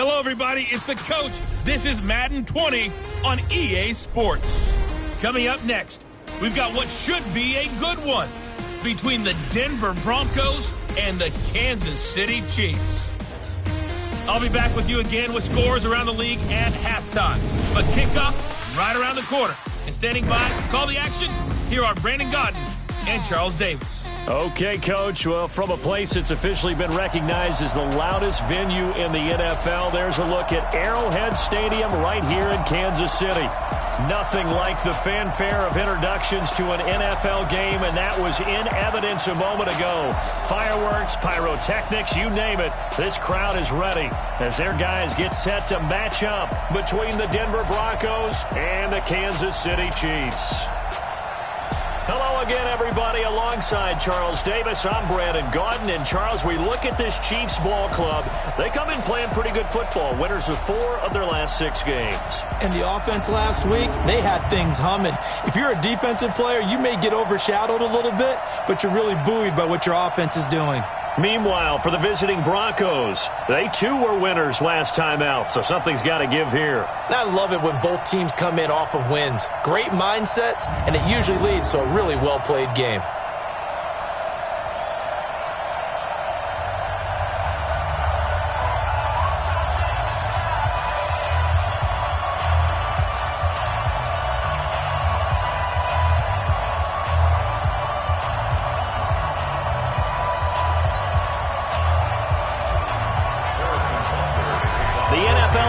Hello, everybody. It's the coach. This is Madden 20 on EA Sports. Coming up next, we've got what should be a good one between the Denver Broncos and the Kansas City Chiefs. I'll be back with you again with scores around the league at halftime. But kickoff right around the corner. And standing by to call the action, here are Brandon Godden and Charles Davis. Okay, Coach. Well, from a place that's officially been recognized as the loudest venue in the NFL, there's a look at Arrowhead Stadium right here in Kansas City. Nothing like the fanfare of introductions to an NFL game, and that was in evidence a moment ago. Fireworks, pyrotechnics, you name it. This crowd is ready as their guys get set to match up between the Denver Broncos and the Kansas City Chiefs. Hello again, everybody. Alongside Charles Davis, I'm Brandon Godden. And, Charles, we look at this Chiefs ball club. They come in playing pretty good football. Winners of 4 of their last 6 games. And the offense last week, they had things humming. If you're a defensive player, you may get overshadowed a little bit, but you're really buoyed by what your offense is doing. Meanwhile, for the visiting Broncos, they too were winners last time out, so something's got to give here. And I love it when both teams come in off of wins. Great mindsets, and it usually leads to a really well-played game.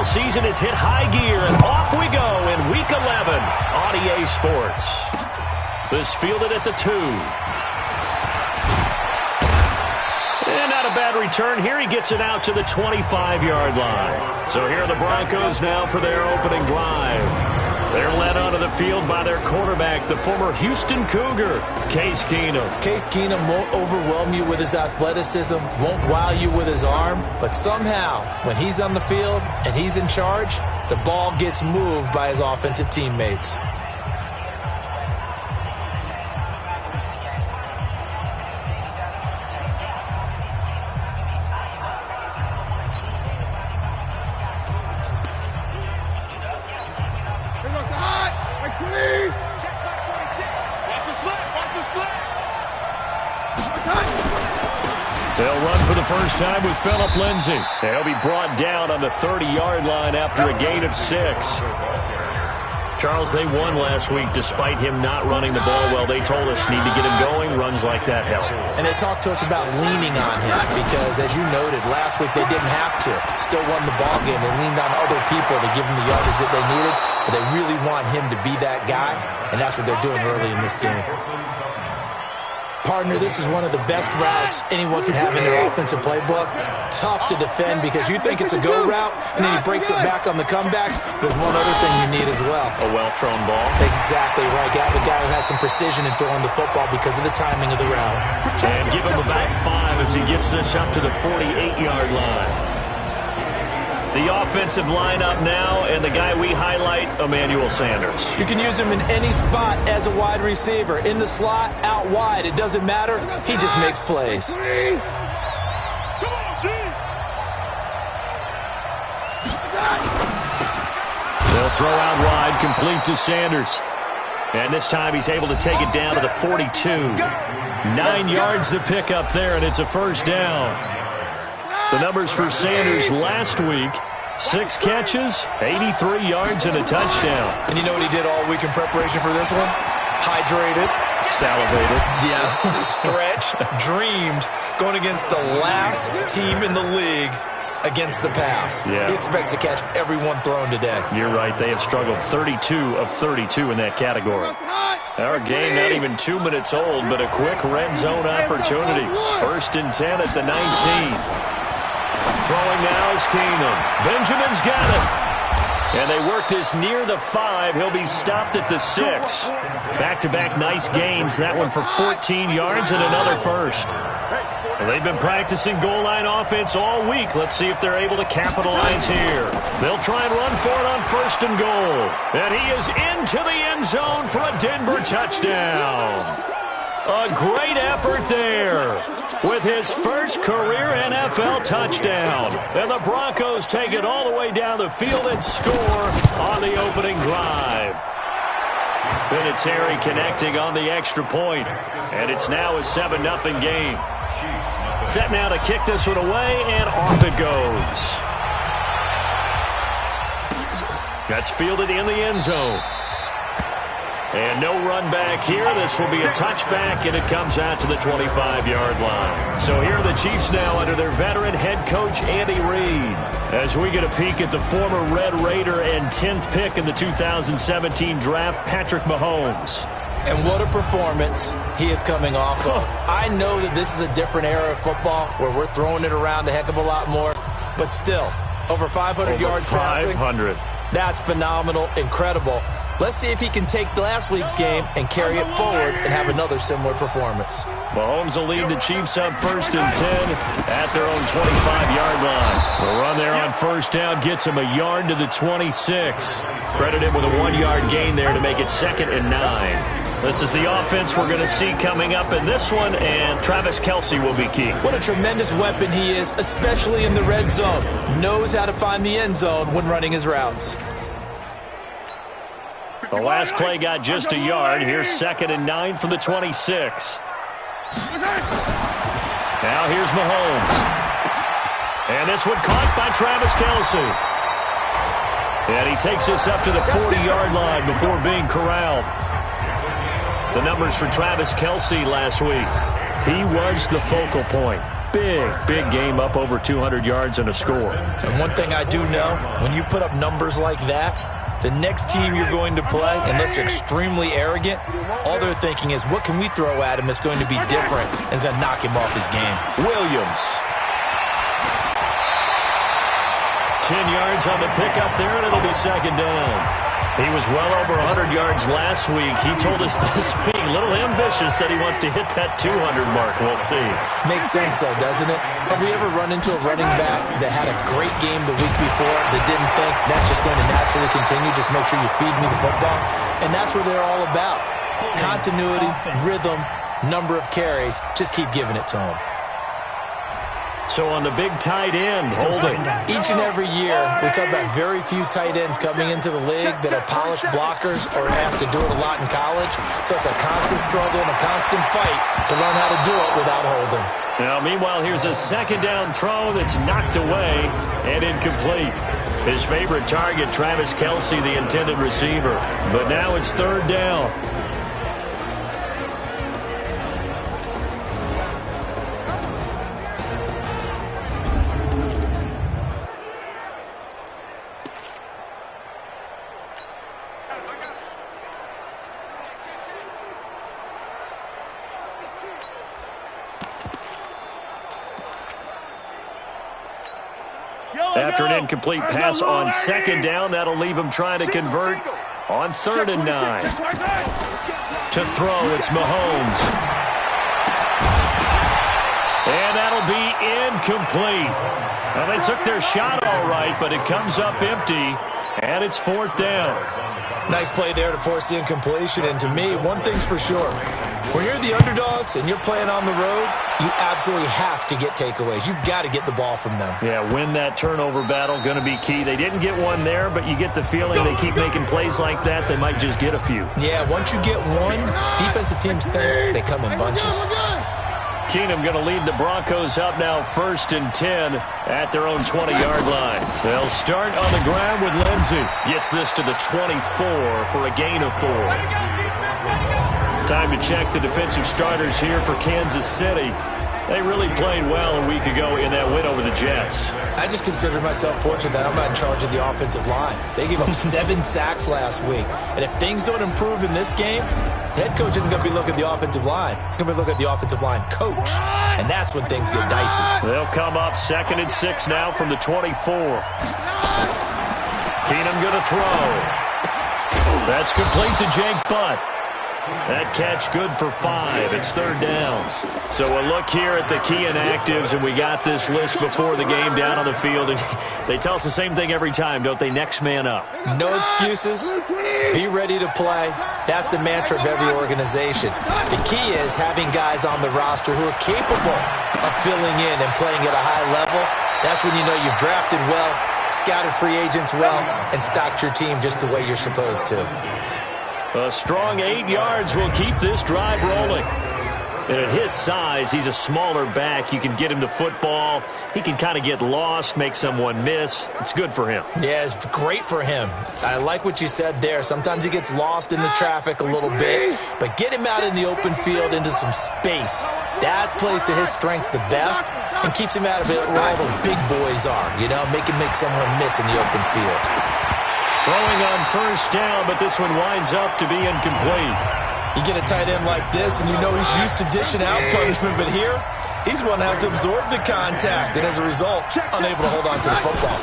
Season has hit high gear, and off we go in Week 11 on EA Sports. This fielded at the 2. And not a bad return here. He gets it out to the 25-yard line. So here are the Broncos now for their opening drive. They're led onto the field by their quarterback, the former Houston Cougar, Case Keenum. Case Keenum won't overwhelm you with his athleticism, won't wow you with his arm, but somehow, when he's on the field and he's in charge, the ball gets moved by his offensive teammates. They'll run for the first time with Phillip Lindsay. They'll be brought down on the 30-yard line after a gain of 6. Charles, they won last week despite him not running the ball well. They told us need to get him going. Runs like that help. And they talked to us about leaning on him because, as you noted, last week they didn't have to. Still won the ball game. They leaned on other people to give them the yardage that they needed, but they really want him to be that guy, and that's what they're doing early in this game. Partner, this is one of the best routes anyone could have in their offensive playbook. Tough to defend because you think it's a go route, and then he breaks it back on the comeback. There's one other thing you need as well. A well-thrown ball. Exactly right. You have a guy who has some precision in throwing the football because of the timing of the route. And give him about 5 as he gets this up to the 48-yard line. The offensive lineup now, and the guy we highlight, Emmanuel Sanders. You can use him in any spot as a wide receiver. In the slot, out wide, it doesn't matter. He just makes plays. They'll throw out wide, complete to Sanders. And this time he's able to take it down to the 42. 9 yards to pick up there, and it's a first down. The numbers for Sanders last week, 6 catches, 83 yards, and a touchdown. And you know what he did all week in preparation for this one? Hydrated. Salivated. Yes. Stretched. Dreamed. Going against the last team in the league against the pass. Yeah. He expects to catch everyone thrown today. You're right. They have struggled 32 of 32 in that category. Our game not even 2 minutes old, but a quick red zone opportunity. 1st and 10 at the 19. Throwing now is Keenum. Benjamin's got it. And they work this near the 5. He'll be stopped at the 6. Back-to-back nice gains. That one for 14 yards and another first. Well, they've been practicing goal line offense all week. Let's see if they're able to capitalize here. They'll try and run for it on 1st and goal. And he is into the end zone for a Denver touchdown. A great effort there. with his first career NFL touchdown. And the Broncos take it all the way down the field and score on the opening drive. Vinatieri connecting on the extra point, and it's now a 7-0 game. Set now to kick this one away, and off it goes. That's fielded in the end zone. And no run back here. This will be a touchback, and it comes out to the 25-yard line. So here are the Chiefs now under their veteran head coach, Andy Reid, as we get a peek at the former Red Raider and 10th pick in the 2017 draft, Patrick Mahomes. And what a performance he is coming off of. I know that this is a different era of football where we're throwing it around a heck of a lot more, but still, over 500 yards passing. 500. That's phenomenal, incredible. Let's see if he can take last week's game and carry it forward and have another similar performance. Mahomes will lead the Chiefs up 1st and 10 at their own 25-yard line. The run there on first down gets him a yard to the 26. Credit him with a 1-yard gain there to make it 2nd and 9. This is the offense we're going to see coming up in this one, and Travis Kelce will be key. What a tremendous weapon he is, especially in the red zone. Knows how to find the end zone when running his routes. The last play got just a yard. Here's 2nd and 9 from the 26. Now here's Mahomes. And this one caught by Travis Kelce. And he takes this up to the 40-yard line before being corralled. The numbers for Travis Kelce last week. He was the focal point. Big game, up over 200 yards and a score. And one thing I do know, when you put up numbers like that, the next team you're going to play, unless they're extremely arrogant, all they're thinking is, what can we throw at him that's going to be different and is going to knock him off his game? Williams. 10 yards on the pickup there, and it'll be 2nd down. He was well over 100 yards last week. He told us this week, a little ambitious, said he wants to hit that 200 mark. We'll see. Makes sense, though, doesn't it? Have we ever run into a running back that had a great game the week before that didn't think that's just going to naturally continue? Just make sure you feed me the football. And that's what they're all about. Continuity, rhythm, number of carries. Just keep giving it to them. So on the big tight end, holding. Each and every year, we talk about very few tight ends coming into the league that are polished blockers or asked to do it a lot in college. So it's a constant struggle and a constant fight to learn how to do it without holding. Now, meanwhile, here's a 2nd down throw that's knocked away and incomplete. His favorite target, Travis Kelce, the intended receiver. But now it's 3rd down. After an incomplete pass on 2nd down, that'll leave him trying to convert on 3rd and 9. To throw, it's Mahomes. And that'll be incomplete. Now, they took their shot all right, but it comes up empty, and it's 4th down. Nice play there to force the incompletion. And to me, one thing's for sure. When you're the underdogs and you're playing on the road, you absolutely have to get takeaways. You've got to get the ball from them. Yeah, win that turnover battle, going to be key. They didn't get one there, but you get the feeling they keep making plays like that, they might just get a few. Yeah, once you get one, defensive teams think they come in bunches. Keenum going to lead the Broncos up now 1st and 10 at their own 20-yard line. They'll start on the ground with Lindsey. Gets this to the 24 for a gain of 4. Time to check the defensive starters here for Kansas City. They really played well a week ago in that win over the Jets. I just consider myself fortunate that I'm not in charge of the offensive line. They gave up 7 sacks last week. And if things don't improve in this game, the head coach isn't going to be looking at the offensive line. He's going to be looking at the offensive line coach. And that's when things get dicey. They'll come up 2nd and 6 now from the 24. Keenum going to throw. That's complete to Jake Butt. That catch good for 5. It's 3rd down. So a look here at the key inactives, and we got this list before the game down on the field. And they tell us the same thing every time, don't they? Next man up. No excuses. Be ready to play. That's the mantra of every organization. The key is having guys on the roster who are capable of filling in and playing at a high level. That's when you know you've drafted well, scouted free agents well, and stocked your team just the way you're supposed to. A strong 8 yards will keep this drive rolling. And at his size, he's a smaller back. You can get him to football. He can kind of get lost, make someone miss. It's good for him. Yeah, it's great for him. I like what you said there. Sometimes he gets lost in the traffic a little bit, but get him out in the open field into some space. That plays to his strengths the best and keeps him out of it where all the big boys are, you know, make someone miss in the open field. Throwing on first down, but this one winds up to be incomplete. You get a tight end like this, and you know he's used to dishing out punishment, but here, he's one that has to absorb the contact, and as a result, unable to hold on to the football.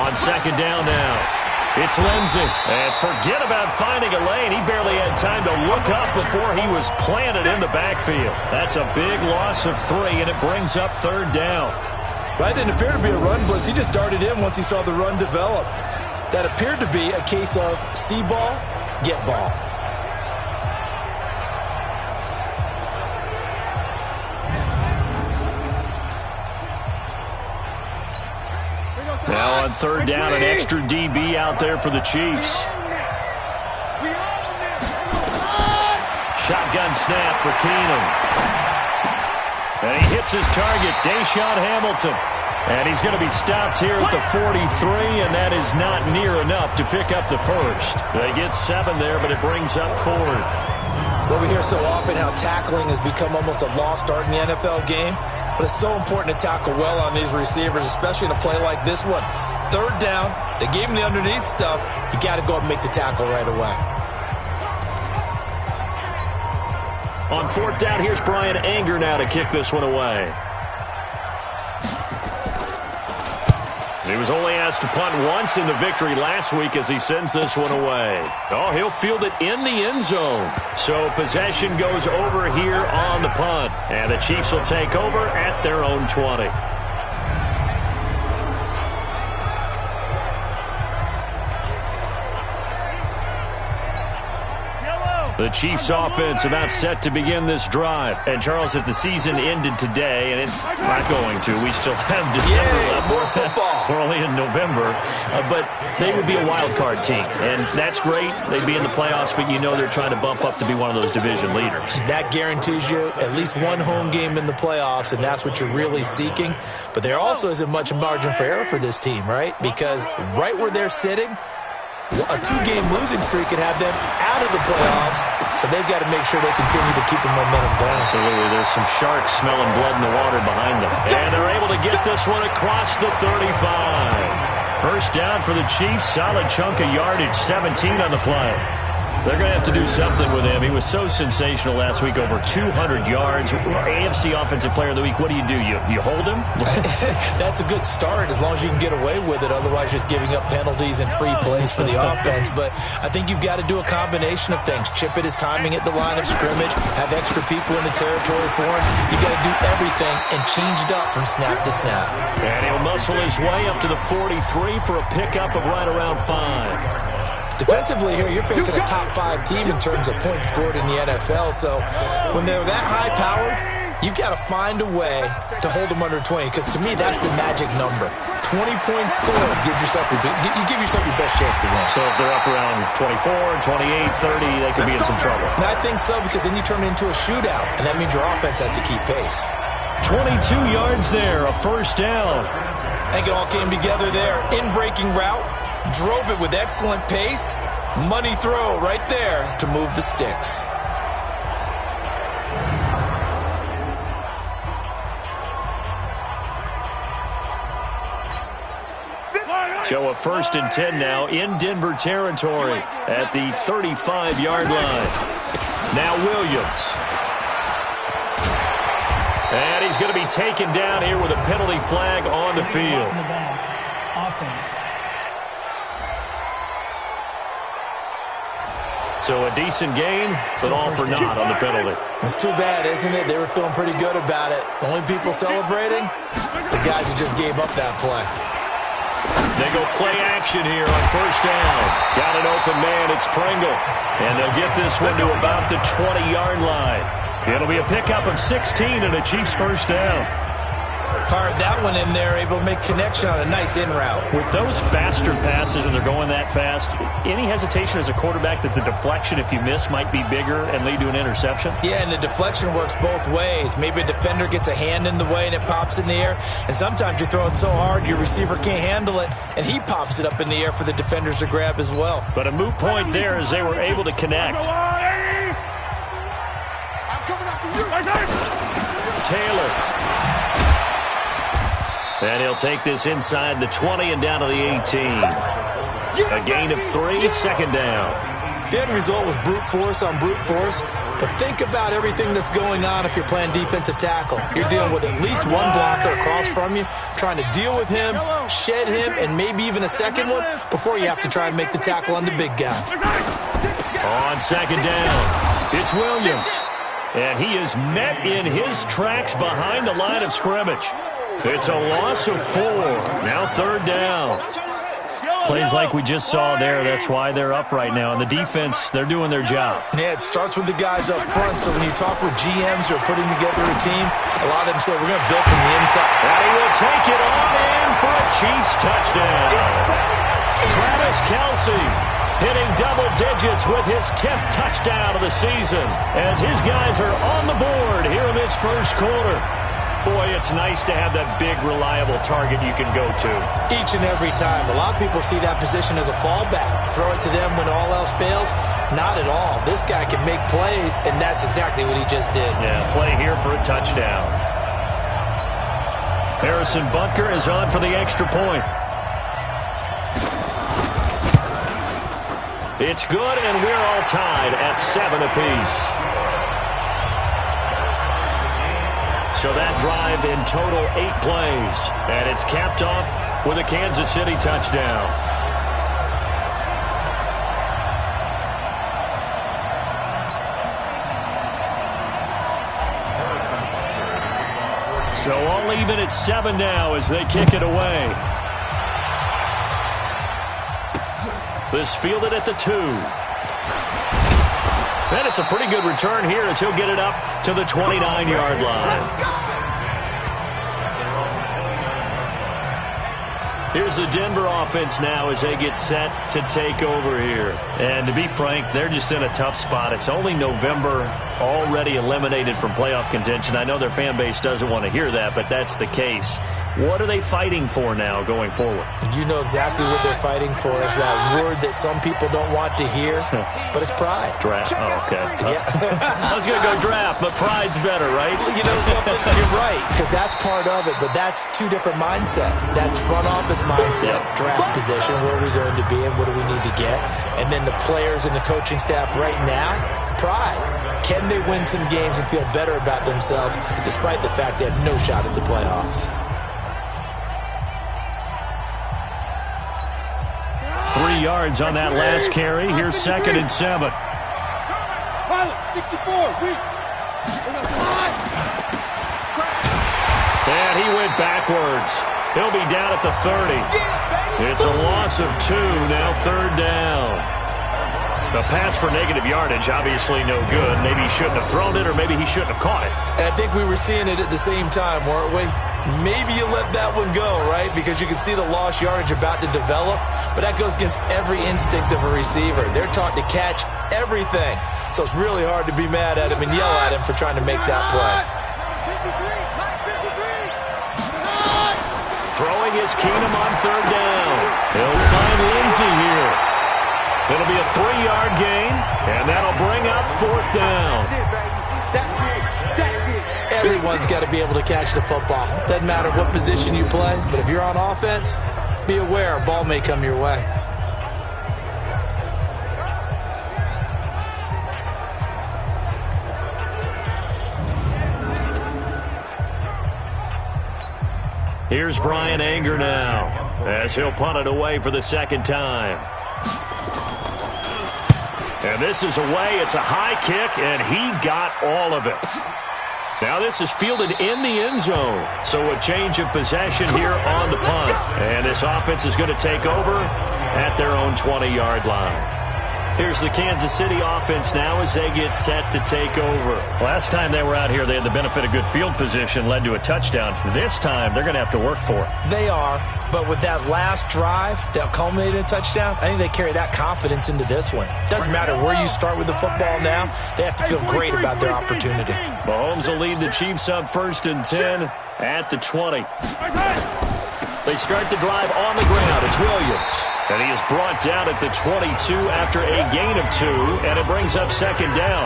On second down now, it's Lindsey. And forget about finding a lane. He barely had time to look up before he was planted in the backfield. That's a big loss of 3, and it brings up third down. That didn't appear to be a run blitz. He just darted in once he saw the run develop. That appeared to be a case of see ball, get ball. Now on third down, an extra DB out there for the Chiefs. Shotgun snap for Keenum. And he hits his target, Deshaun Hamilton. And he's going to be stopped here at the 43, and that is not near enough to pick up the first. They get 7 there, but it brings up 4th. Well, we hear so often how tackling has become almost a lost art in the NFL game. But it's so important to tackle well on these receivers, especially in a play like this one. Third down, they gave him the underneath stuff. You got to go and make the tackle right away. On fourth down, here's Brian Anger now to kick this one away. He was only asked to punt once in the victory last week as he sends this one away. Oh, he'll field it in the end zone. So possession goes over here on the punt. And the Chiefs will take over at their own 20. The Chiefs offense about set to begin this drive. And, Charles, if the season ended today, and it's not going to, we still have December left. More football. We're only in November. But they would be a wild card team. And that's great. They'd be in the playoffs, but you know they're trying to bump up to be one of those division leaders. That guarantees you at least one home game in the playoffs, and that's what you're really seeking. But there also isn't much margin for error for this team, right? Because right where they're sitting, a 2-game losing streak could have them out of the playoffs, so they've got to make sure they continue to keep the momentum going. Absolutely. There's some sharks smelling blood in the water behind them. And they're able to get this one across the 35. First down for the Chiefs. Solid chunk of yardage, 17 on the play. They're going to have to do something with him. He was so sensational last week, over 200 yards. AFC Offensive Player of the Week, what do? You hold him? That's a good start as long as you can get away with it. Otherwise, just giving up penalties and free plays for the offense. But I think you've got to do a combination of things. Chip at his timing at the line of scrimmage, have extra people in the territory for him. You've got to do everything and change it up from snap to snap. And he'll muscle his way up to the 43 for a pickup of right around 5. Defensively here, you're facing a top-5 team in terms of points scored in the NFL. So when they're that high-powered, you've got to find a way to hold them under 20, because to me, that's the magic number. 20 points scored, you give yourself your best chance to win. So if they're up around 24, 28, 30, they could be in some trouble. And I think so, because then you turn it into a shootout, and that means your offense has to keep pace. 22 yards there, a first down. I think it all came together there. In-breaking route, drove it with excellent pace. Money throw right there to move the sticks. So a 1st and 10 now in Denver territory at the 35-yard line. Now Williams. And he's going to be taken down here with a penalty flag on the field. Offense. So a decent gain, but all for naught on the penalty. It's too bad, isn't it? They were feeling pretty good about it. The only people celebrating, the guys who just gave up that play. They go play action here on first down. Got an open man. It's Pringle. And they'll get this one to about the 20-yard line. It'll be a pickup of 16 and a Chiefs first down. Fired that one in there, able to make connection on a nice in route. With those faster passes and they're going that fast, any hesitation as a quarterback that the deflection, if you miss, might be bigger and lead to an interception? Yeah, and the deflection works both ways. Maybe a defender gets a hand in the way and it pops in the air. And sometimes you're throwing so hard your receiver can't handle it, and he pops it up in the air for the defenders to grab as well. But a moot point there as they were able to connect. Taylor. And he'll take this inside the 20 and down to the 18. A gain of 3, second down. The end result was brute force on brute force. But think about everything that's going on if you're playing defensive tackle. You're dealing with at least one blocker across from you, trying to deal with him, shed him, and maybe even a second one before you have to try and make the tackle on the big guy. On second down, it's Williams. And he is met in his tracks behind the line of scrimmage. It's a loss of 4. Now third down. Plays like we just saw there. That's why they're up right now. And the defense, they're doing their job. Yeah, it starts with the guys up front. So when you talk with GMs who are putting together a team, a lot of them say, we're going to build from the inside. And he will take it on in for a Chiefs touchdown. Travis Kelce hitting double digits with his 10th touchdown of the season as his guys are on the board here in this first quarter. Boy, it's nice to have that big, reliable target you can go to. Each and every time. A lot of people see that position as a fallback. Throw it to them when all else fails. Not at all. This guy can make plays, and that's exactly what he just did. Yeah, play here for a touchdown. Harrison Butker is on for the extra point. It's good, and we're all tied at 7 apiece. So that drive in total 8 plays. And it's capped off with a Kansas City touchdown. So all even at 7 now as they kick it away. This fielded at the 2. And it's a pretty good return here as he'll get it up to the 29-yard line. Here's the Denver offense now as they get set to take over here. And to be frank, they're just in a tough spot. It's only November, already eliminated from playoff contention. I know their fan base doesn't want to hear that, but that's the case. What are they fighting for now going forward? You know exactly what they're fighting for. Is that word that some people don't want to hear, but it's pride. Draft. Oh, okay. Yeah. I was going to go draft, but pride's better, right? You know something? You're right, because that's part of it, but that's two different mindsets. That's front office mindset, draft position, where are we going to be and what do we need to get? And then the players and the coaching staff right now, pride. Can they win some games and feel better about themselves despite the fact they have no shot at the playoffs? 3 yards on that last carry. Here's 2nd and 7. And he went backwards. He'll be down at the 30. It's a loss of 2. Now third down. The pass for negative yardage, obviously no good. Maybe he shouldn't have thrown it, or maybe he shouldn't have caught it. And I think we were seeing it at the same time, weren't we? Maybe you let that one go, right? Because you can see the lost yardage about to develop. But that goes against every instinct of a receiver. They're taught to catch everything. So it's really hard to be mad at him and yell at him for trying to make that play. Throwing is Keenum on third down. He'll find Lindsey here. It'll be a 3-yard gain, and that'll bring up 4th down. Everyone's got to be able to catch the football. Doesn't matter what position you play, but if you're on offense, be aware a ball may come your way. Here's Brian Anger now as he'll punt it away for the 2nd time. And this is away. It's a high kick, and he got all of it. Now this is fielded in the end zone. So a change of possession here on the punt. And this offense is going to take over at their own 20-yard line. Here's the Kansas City offense now as they get set to take over. Last time they were out here, they had the benefit of good field position, led to a touchdown. This time, they're going to have to work for it. They are, but with that last drive that culminated in a touchdown, I think they carry that confidence into this one. Doesn't matter where you start with the football now, they have to feel great about their opportunity. Mahomes will lead the Chiefs up 1st and 10 at the 20. They start the drive on the ground. It's Williams. And he is brought down at the 22 after a gain of 2, and it brings up 2nd down.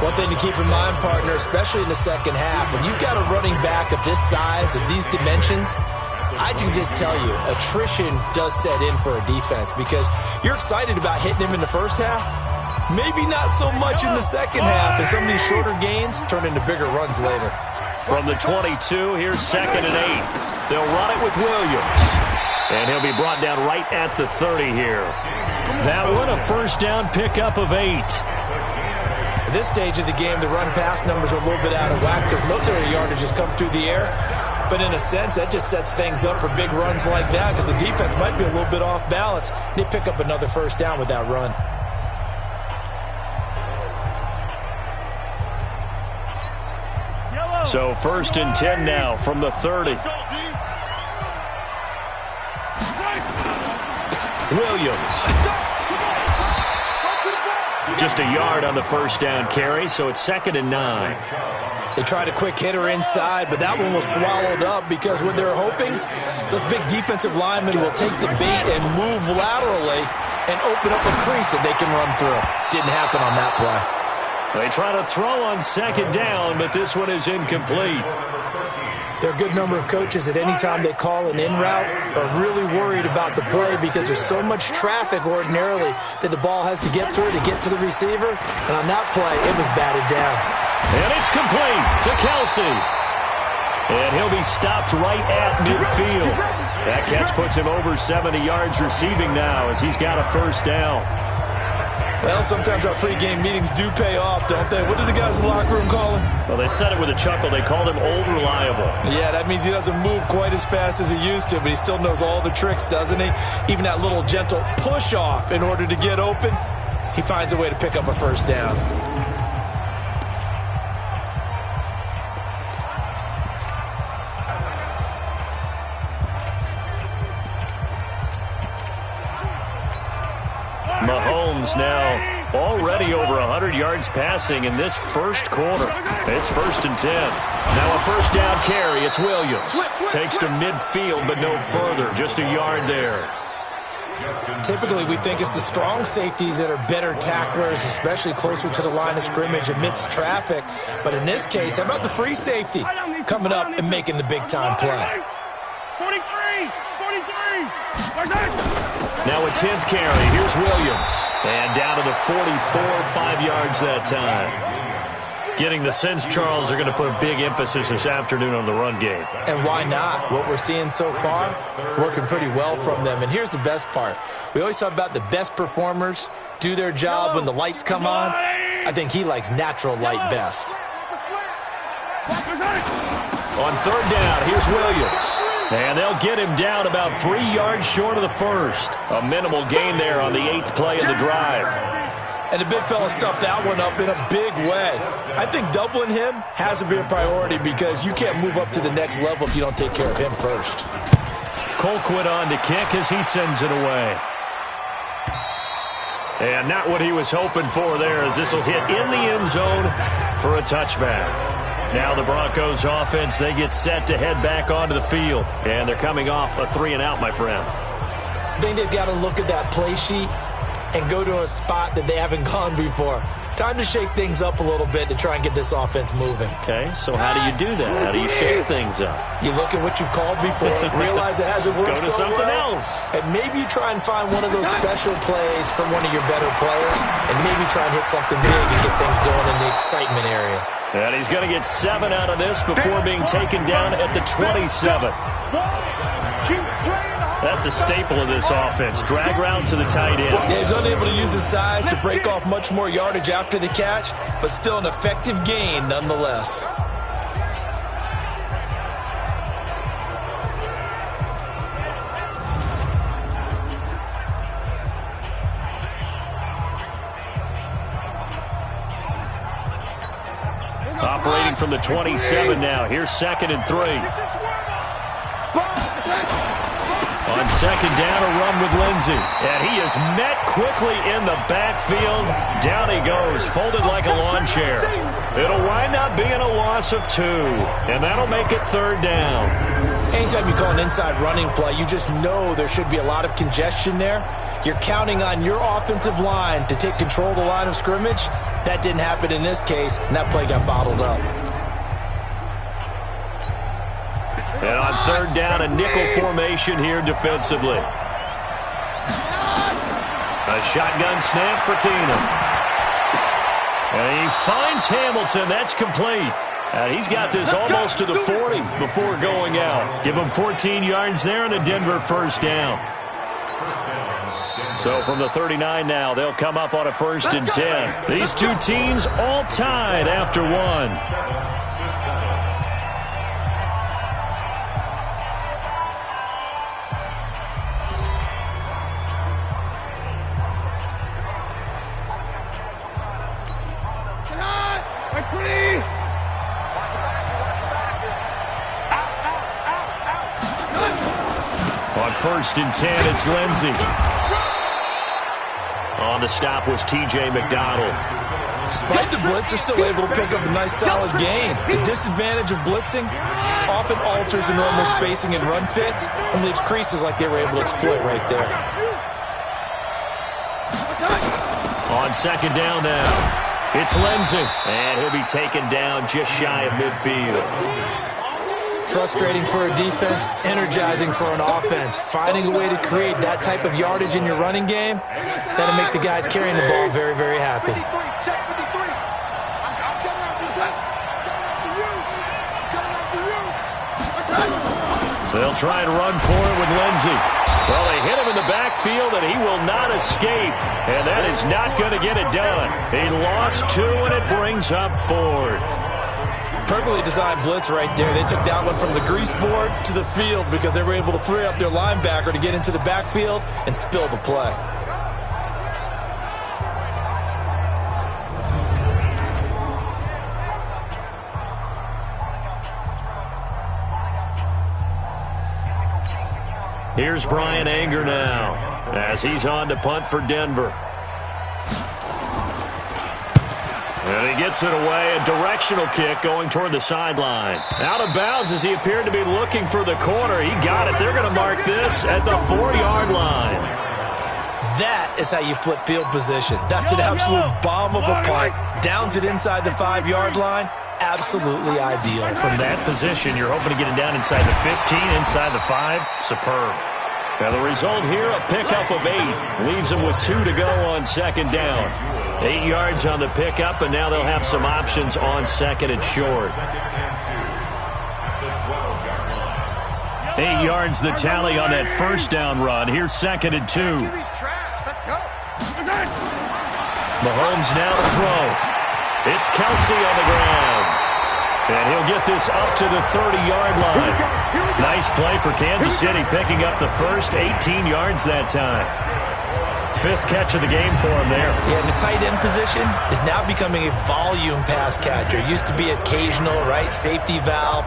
One thing to keep in mind, partner, especially in the second half, when you've got a running back of this size, of these dimensions, I can just tell you, attrition does set in for a defense because you're excited about hitting him in the first half. Maybe not so much in the second half, and some of these shorter gains turn into bigger runs later. From the 22, here's 2nd and 8. They'll run it with Williams. And he'll be brought down right at the 30 here. That one a 1st down pickup of 8. At this stage of the game, the run-pass numbers are a little bit out of whack because most of their yardage has come through the air. But in a sense, that just sets things up for big runs like that because the defense might be a little bit off balance. They pick up another 1st down with that run. So 1st and 10 now from the 30. Williams. Just a yard on the 1st down carry, so it's 2nd and 9. They tried a quick hitter inside, but that one was swallowed up because what they're hoping, those big defensive linemen will take the bait and move laterally and open up a crease that they can run through. Didn't happen on that play. They try to throw on 2nd down, but this one is incomplete. There are a good number of coaches that any time they call an in route are really worried about the play because there's so much traffic ordinarily that the ball has to get through to get to the receiver. And on that play, it was batted down. And it's complete to Kelsey. And he'll be stopped right at midfield. That catch puts him over 70 yards receiving now as he's got a 1st down. Well, sometimes our pregame meetings do pay off, don't they? What do the guys in the locker room call him? Well, they said it with a chuckle. They called him Old Reliable. Yeah, that means he doesn't move quite as fast as he used to, but he still knows all the tricks, doesn't he? Even that little gentle push-off in order to get open, he finds a way to pick up a 1st down. Mahomes now already over 100 yards passing in this 1st quarter. It's 1st and 10. Now a 1st down carry. It's Williams. Takes to midfield, but no further. Just a yard there. Typically, we think it's the strong safeties that are better tacklers, especially closer to the line of scrimmage amidst traffic. But in this case, how about the free safety coming up and making the big-time play? 43! Now a 10th carry. Here's Williams. And down to the 44, 5 yards that time. Getting the sense, Charles, they're going to put a big emphasis this afternoon on the run game. And why not? What we're seeing so far, working pretty well from them. And here's the best part. We always talk about the best performers do their job when the lights come on. I think he likes natural light best. On 3rd down, here's Williams. And they'll get him down about 3 yards short of the 1st. A minimal gain there on the 8th play of the drive. And the big fella stuffed that one up in a big way. I think doubling him has to be a priority because you can't move up to the next level if you don't take care of him first. Colquitt on to kick as he sends it away. And not what he was hoping for there as this will hit in the end zone for a touchback. Now the Broncos offense, they get set to head back onto the field. And they're coming off a 3-and-out, my friend. I think they've got to look at that play sheet and go to a spot that they haven't gone before. Time to shake things up a little bit to try and get this offense moving. Okay, so how do you do that? How do you shake things up? You look at what you've called before, realize it hasn't worked Go to so something well, else. and maybe you try and find one of those special plays from one of your better players, and maybe try and hit something big and get things going in the excitement area. And he's going to get 7 out of this before being taken down at the 27. Keep playing hard. That's a staple of this offense. Drag route to the tight end. Yeah, he's unable to use his size to break off much more yardage after the catch, but still an effective gain nonetheless. Operating from the 27 now. Here's 2nd and 3. On 2nd down, a run with Lindsey. And he is met quickly in the backfield. Down he goes, folded like a lawn chair. It'll wind up being a loss of 2. And that'll make it 3rd down. Anytime you call an inside running play, you just know there should be a lot of congestion there. You're counting on your offensive line to take control of the line of scrimmage. That didn't happen in this case, and that play got bottled up. And on 3rd down, a nickel formation here defensively. A shotgun snap for Keenum. And he finds Hamilton. That's complete. And he's got this almost to the 40 before going out. Give him 14 yards there and a Denver 1st down. So from the 39 now, they'll come up on a 1st and 10. These two teams all tied after 1. On 1st and 10, it's Lindsey. On the stop was T.J. McDonald. Despite the blitz, they're still able to pick up a nice, solid gain. The disadvantage of blitzing often alters the normal spacing and run fits and leaves creases like they were able to exploit right there. On 2nd down now, it's Lindsey. And he'll be taken down just shy of midfield. Frustrating for a defense, energizing for an offense. Finding a way to create that type of yardage in your running game, that'll make the guys carrying the ball very, very happy. They'll try and run for it with Lindsey. Well, they hit him in the backfield, and he will not escape. And that is not going to get it done. He lost 2, and it brings up 4th. Perfectly designed blitz right there. They took that one from the grease board to the field because they were able to free up their linebacker to get into the backfield and spill the play. Here's Brian Anger now as he's on to punt for Denver. And he gets it away, a directional kick going toward the sideline. Out of bounds as he appeared to be looking for the corner. He got it. They're going to mark this at the 4-yard line. That is how you flip field position. That's an absolute bomb of a punt. Downs it inside the 5-yard line. Absolutely ideal. From that position, you're hoping to get it down inside the 15, inside the 5. Superb. Now the result here, a pickup of 8. Leaves them with 2 to go on 2nd down. 8 yards on the pickup, and now they'll have some options on 2nd and short. 8 yards the tally on that 1st down run. Here's 2nd and 2. Mahomes now to throw. It's Kelsey on the ground. And he'll get this up to the 30-yard line. Nice play for Kansas City, picking up the first 18 yards that time. 5th catch of the game for him there. Yeah, the tight end position is now becoming a volume pass catcher. Used to be occasional, right? Safety valve.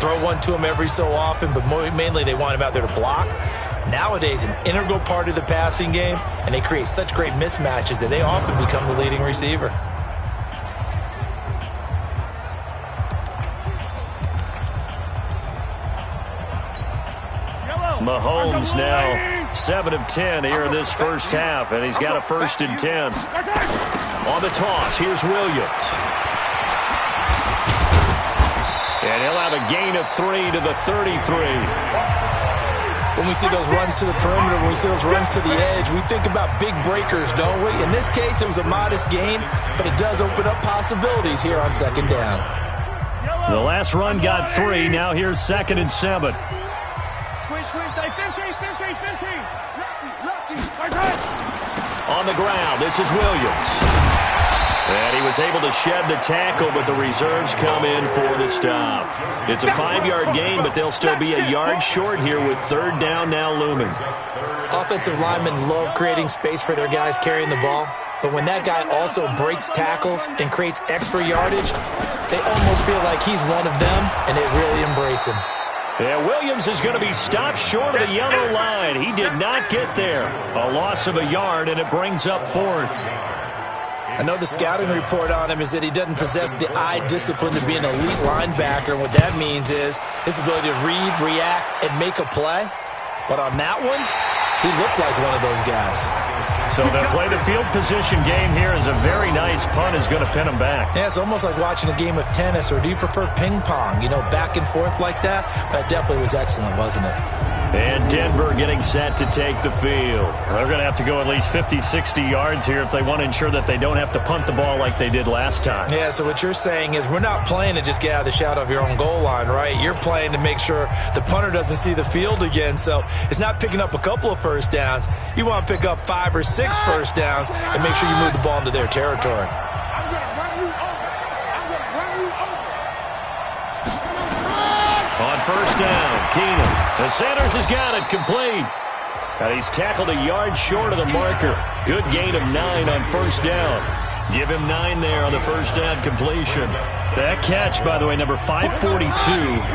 Throw one to him every so often, but mainly they want him out there to block. Nowadays, an integral part of the passing game, and they create such great mismatches that they often become the leading receiver. Mahomes now 7 of 10 here in this first half, and he's got a 1st and 10. On the toss, here's Williams. And he'll have a gain of 3 to the 33. When we see those runs to the perimeter, when we see those runs to the edge, we think about big breakers, don't we? In this case, it was a modest gain, but it does open up possibilities here on 2nd down. The last run got 3. Now here's 2nd and 7. 15. On the ground, this is Williams. And he was able to shed the tackle, but the reserves come in for the stop. It's a 5-yard gain, but they'll still be a yard short here with third down now looming. Offensive linemen love creating space for their guys carrying the ball, but when that guy also breaks tackles and creates extra yardage, they almost feel like he's one of them, and they really embrace him. Yeah, Williams is going to be stopped short of the yellow line. He did not get there. A loss of a yard, and it brings up fourth. I know the scouting report on him is that he doesn't possess the eye discipline to be an elite linebacker. What that means is his ability to read, react, and make a play. But on that one, he looked like one of those guys. So they'll play the field position game here as a very nice punt is going to pin him back. Yeah, it's almost like watching a game of tennis, or do you prefer ping pong? You know, back and forth like that? That definitely was excellent, wasn't it? And Denver getting set to take the field. They're going to have to go at least 50, 60 yards here if they want to ensure that they don't have to punt the ball like they did last time. Yeah, so what you're saying is we're not playing to just get out of the shadow of your own goal line, right? You're playing to make sure the punter doesn't see the field again. So it's not picking up a couple of first downs. You want to pick up 5 or 6 first downs and make sure you move the ball into their territory. On first down, Keenum. The Sanders has got it complete. And he's tackled a yard short of the marker. Good gain of 9 on first down. Give him 9 there on the first down completion. That catch, by the way, number 542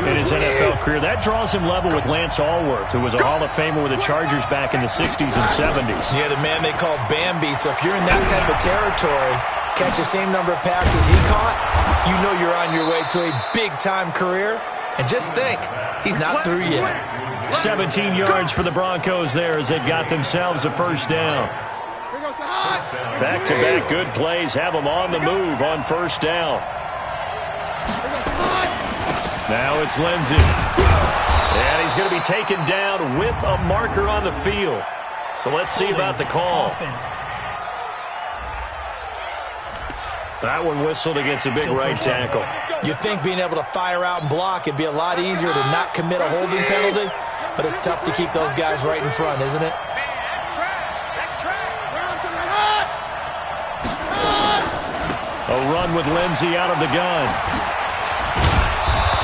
in his NFL career. That draws him level with Lance Allworth, who was a Hall of Famer with the Chargers back in the 60s and 70s. Yeah, the man they called Bambi. So if you're in that type of territory, catch the same number of passes he caught, you know you're on your way to a big-time career. And just think, he's not through yet. 17 yards for the Broncos there as they've got themselves a first down. Back-to-back good plays have them on the move on first down. Now it's Lindsey. And he's going to be taken down with a marker on the field. So let's see about the call. That one whistled against a big right tackle. You'd think being able to fire out and block, it'd be a lot easier to not commit a holding penalty, but it's tough to keep those guys right in front, isn't it? A run with Lindsey out of the gun.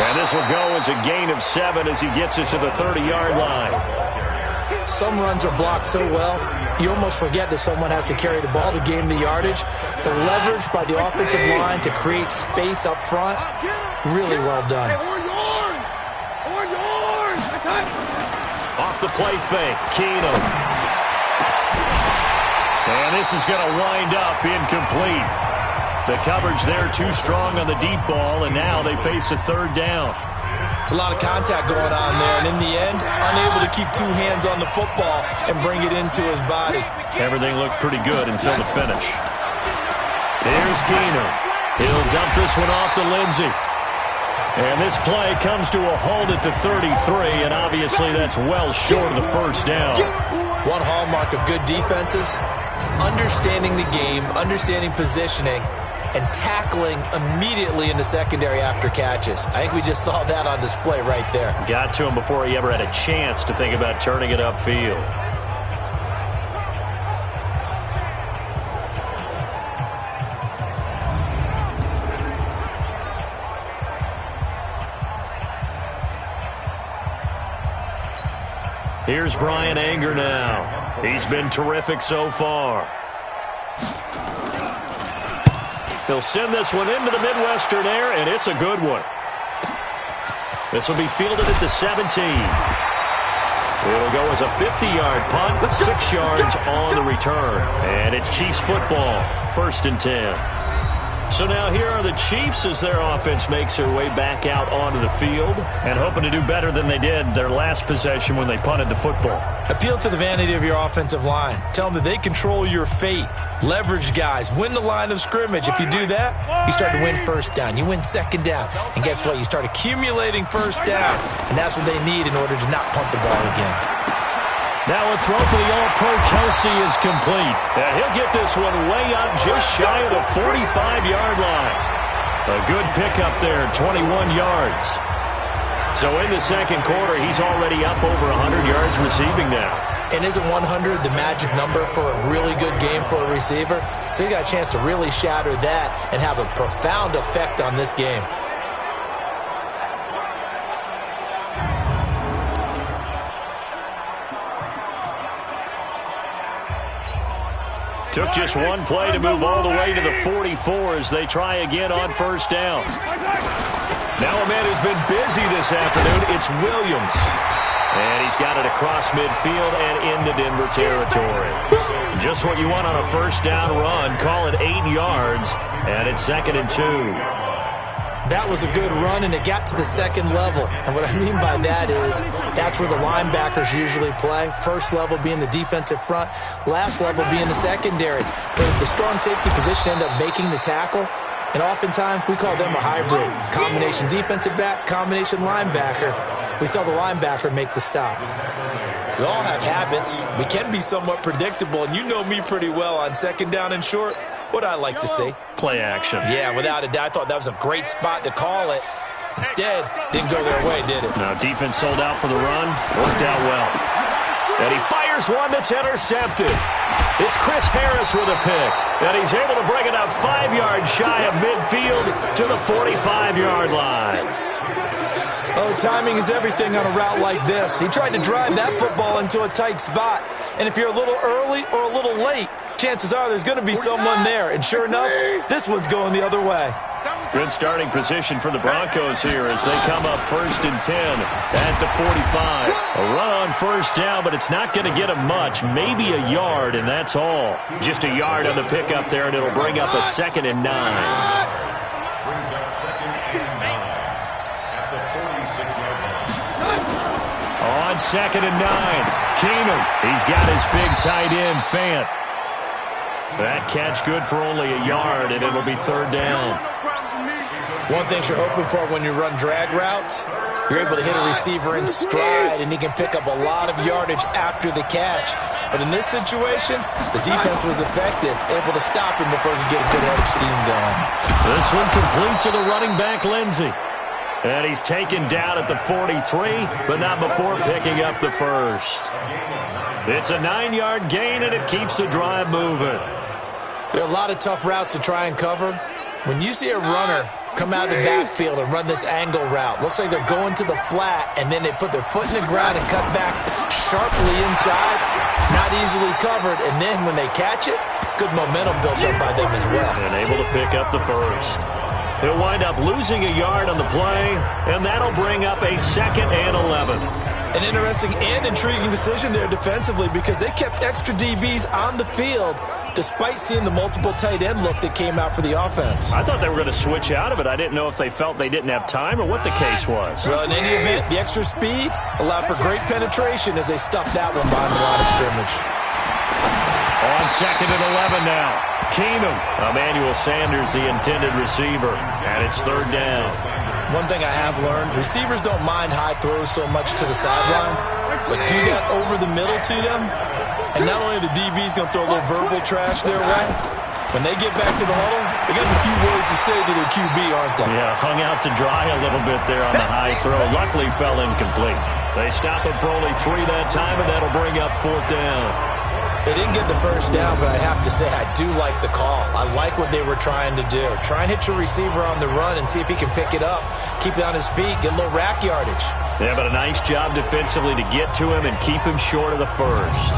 And this will go as a gain of 7 as he gets it to the 30-yard line. Some runs are blocked so well, you almost forget that someone has to carry the ball to gain the yardage. The leverage by the offensive line to create space up front, really well done. Off the play fake, Keenum. And this is going to wind up incomplete. The coverage there too strong on the deep ball, and now they face a third down. It's a lot of contact going on there, and in the end, unable to keep 2 hands on the football and bring it into his body. Everything looked pretty good until the finish. Here's Keenum. He'll dump this one off to Lindsey. And this play comes to a halt at the 33, and obviously that's well short of the first down. One hallmark of good defenses is understanding the game, understanding positioning, and tackling immediately in the secondary after catches. I think we just saw that on display right there. Got to him before he ever had a chance to think about turning it upfield. Here's Brian Anger now. He's been terrific so far. He'll send this one into the Midwestern air, and it's a good one. This will be fielded at the 17. It'll go as a 50-yard punt, 6 yards on the return. And it's Chiefs football, 1st and 10. So now here are the Chiefs as their offense makes their way back out onto the field and hoping to do better than they did their last possession when they punted the football. Appeal to the vanity of your offensive line. Tell them that they control your fate. Leverage guys. Win the line of scrimmage. If you do that, you start to win first down. You win second down. And guess what? You start accumulating first downs. And that's what they need in order to not punt the ball again. Now a throw for the All-Pro Kelsey is complete. And he'll get this one way up just shy of the 45-yard line. A good pickup there, 21 yards. So in the second quarter, he's already up over 100 yards receiving now. And isn't 100 the magic number for a really good game for a receiver? So he got a chance to really shatter that and have a profound effect on this game. Took just one play to move all the way to the 44 as they try again on first down. Now a man who's been busy this afternoon, it's Williams. And he's got it across midfield and into Denver territory. Just what you want on a first down run. Call it 8 yards, and it's 2nd and 2. That was a good run, and it got to the second level. And what I mean by that is that's where the linebackers usually play. First level being the defensive front, last level being the secondary. But the strong safety position ended up making the tackle, and oftentimes we call them a hybrid. Combination defensive back, combination linebacker. We saw the linebacker make the stop. We all have habits. We can be somewhat predictable, and you know me pretty well on second down and short. What I like to see. Play action. Yeah, without a doubt. I thought that was a great spot to call it. Instead, didn't go their way, did it? No, defense sold out for the run. Worked out well. And he fires one that's intercepted. It's Chris Harris with a pick. And he's able to bring it up 5 yards shy of midfield to the 45-yard line. Oh, timing is everything on a route like this. He tried to drive that football into a tight spot. And if you're a little early or a little late, chances are there's going to be someone there. And sure enough, this one's going the other way. Good starting position for the Broncos here as they come up 1st and 10 at the 45. A run on first down, but it's not going to get him much. Maybe a yard, and that's all. Just a yard on the pickup there, and it'll bring up a 2nd and 9. Brings up 2nd and 9 at the 46-yard line. On 2nd and 9, Keenum. He's got his big tight end, Fant. That catch good for only a yard, and it'll be 3rd down. One thing you're hoping for when you run drag routes, you're able to hit a receiver in stride, and he can pick up a lot of yardage after the catch. But in this situation, the defense was effective, able to stop him before he could get a good head of steam going. This one complete to the running back, Lindsey. And he's taken down at the 43, but not before picking up the first. It's a 9-yard gain, and it keeps the drive moving. There are a lot of tough routes to try and cover. When you see a runner come out of the backfield and run this angle route, looks like they're going to the flat, and then they put their foot in the ground and cut back sharply inside, not easily covered, and then when they catch it, good momentum built up by them as well. And able to pick up the first. He'll wind up losing a yard on the play, and that'll bring up a 2nd and 11. An interesting and intriguing decision there defensively because they kept extra DBs on the field despite seeing the multiple tight end look that came out for the offense. I thought they were going to switch out of it. I didn't know if they felt they didn't have time or what the case was. Well, in any event, the extra speed allowed for great penetration as they stuffed that one behind the line of scrimmage. On 2nd and 11 now. Keenum. Emmanuel Sanders, the intended receiver. And it's 3rd down. One thing I have learned, receivers don't mind high throws so much to the sideline, but do that over the middle to them, and not only the DB's going to throw a little verbal trash their way, when they get back to the huddle, they got a few words to say to their QB, aren't they? Yeah, hung out to dry a little bit there on the high throw. Luckily fell incomplete. They stop him for only 3 that time, and that'll bring up 4th down. They didn't get the first down, but I have to say I do like the call. I like what they were trying to do. Try and hit your receiver on the run and see if he can pick it up, keep it on his feet, get a little rack yardage. Yeah, but a nice job defensively to get to him and keep him short of the first.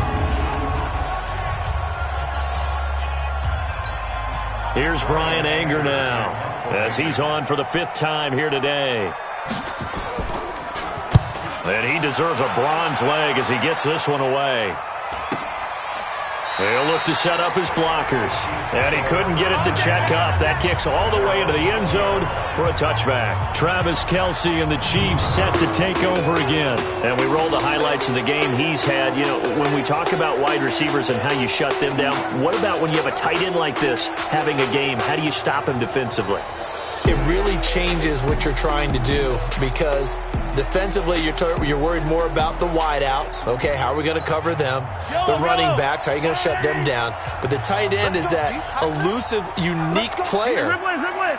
Here's Brian Anger now as he's on for the 5th time here today. And he deserves a bronze leg as he gets this one away. He'll look to set up his blockers. And he couldn't get it to check up. That kicks all the way into the end zone for a touchback. Travis Kelce and the Chiefs set to take over again. And we roll the highlights of the game he's had. You know, when we talk about wide receivers and how you shut them down, what about when you have a tight end like this having a game? How do you stop him defensively? It really changes what you're trying to do because defensively, you're worried more about the wideouts. Okay, how are we going to cover them? The running backs, how are you going to shut them down? But the tight end is that elusive, unique player.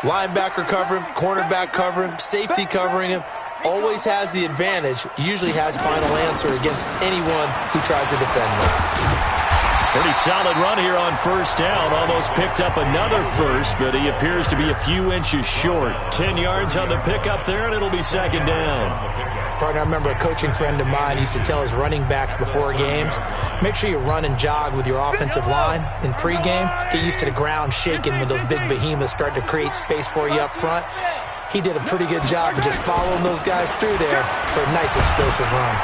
Linebacker cover him, cornerback cover him, safety covering him. always has the advantage, usually has final answer against anyone who tries to defend them. Pretty solid run here on first down. Almost picked up another first, but he appears to be a few inches short. 10 yards on the pickup there, and it'll be second down. Partner, I remember a coaching friend of mine used to tell his running backs before games, make sure you run and jog with your offensive line in pregame. Get used to the ground shaking when those big behemoths start to create space for you up front. He did a pretty good job of just following those guys through there for a nice explosive run.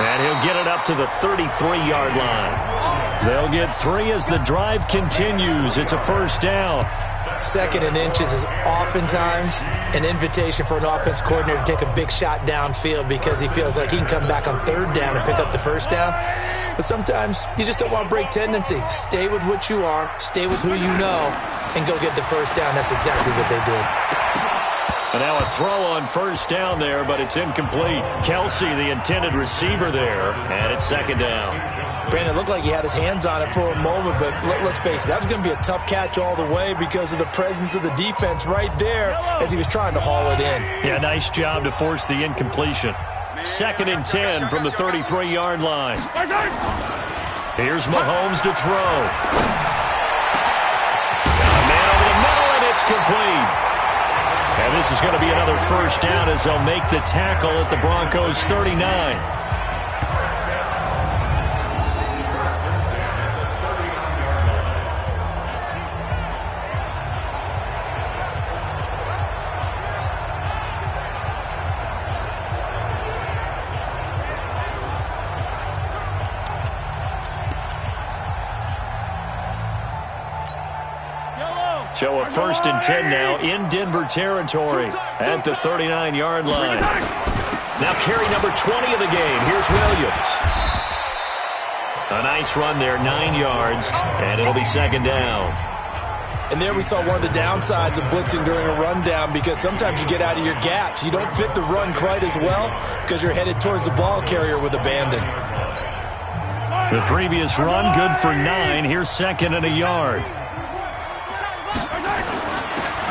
And he'll get it up to the 33-yard line. They'll get 3 as the drive continues. It's a first down. Second and inches is oftentimes an invitation for an offense coordinator to take a big shot downfield because he feels like he can come back on third down and pick up the first down. But sometimes you just don't want to break tendency. Stay with what you are, stay with who you know, and go get the first down. That's exactly what they did. And now a throw on first down there, but it's incomplete. Kelsey, the intended receiver there, and it's second down. Brandon, it looked like he had his hands on it for a moment, but let's face it, that was going to be a tough catch all the way because of the presence of the defense right there as he was trying to haul it in. Yeah, nice job to force the incompletion. Second and 10 from the 33-yard line. Here's Mahomes to throw. Got a man over the middle, and it's complete. And this is going to be another first down as they'll make the tackle at the Broncos' 39. So a first and 10 now in Denver territory at the 39-yard line. Now carry number 20 of the game. Here's Williams. A nice run there, 9 yards, and it'll be second down. And there we saw one of the downsides of blitzing during a rundown because sometimes you get out of your gaps. You don't fit the run quite as well because you're headed towards the ball carrier with abandon. The previous run, good for 9. Here's second and a yard.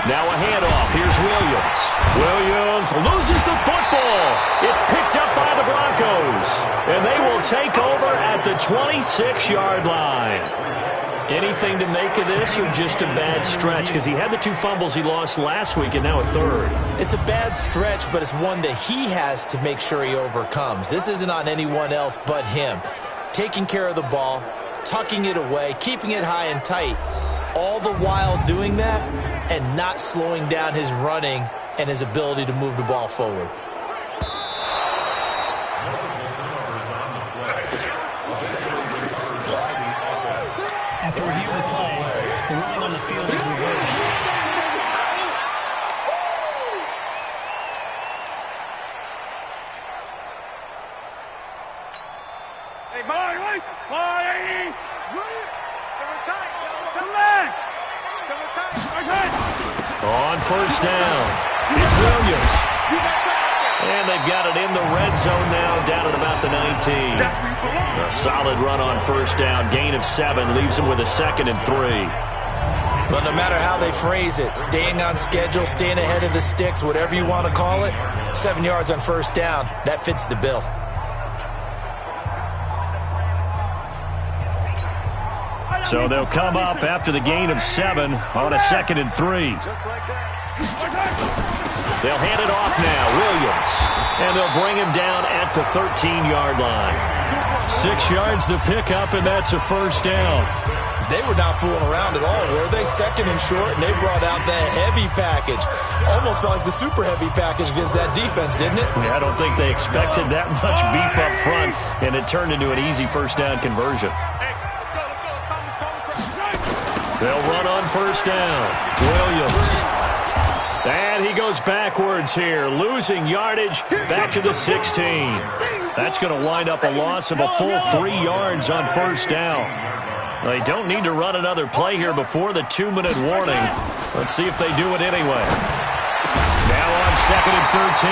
Now a handoff. Here's Williams. Williams loses the football. It's picked up by the Broncos. And they will take over at the 26-yard line. Anything to make of this or just a bad stretch? Because he had the 2 fumbles he lost last week and now a third. It's a bad stretch, but it's one that he has to make sure he overcomes. This isn't on anyone else but him. Taking care of the ball, tucking it away, keeping it high and tight. All the while doing that and not slowing down his running and his ability to move the ball forward. After reviewing the play, the ruling on the field is reversed. Hey, Marty! Marty! On first down, it's Williams. And they've got it in the red zone now, down at about the 19. A solid run on first down. Gain of 7 leaves them with a second and 3. Well, no matter how they phrase it, staying on schedule, staying ahead of the sticks, whatever you want to call it, 7 yards on first down, that fits the bill. So they'll come up after the gain of 7 on a second and 3. They'll hand it off now, Williams. And they'll bring him down at the 13-yard line. 6 yards the pickup, and that's a first down. They were not fooling around at all, were they? Second and short, and they brought out the heavy package. Almost felt like the super heavy package against that defense, didn't it? Yeah, I don't think they expected that much beef up front, and it turned into an easy first down conversion. They'll run on first down. Williams. And he goes backwards here, losing yardage back to the 16. That's going to wind up a loss of a full 3 yards on first down. They don't need to run another play here before the 2-minute warning. Let's see if they do it anyway. Now on second and 13.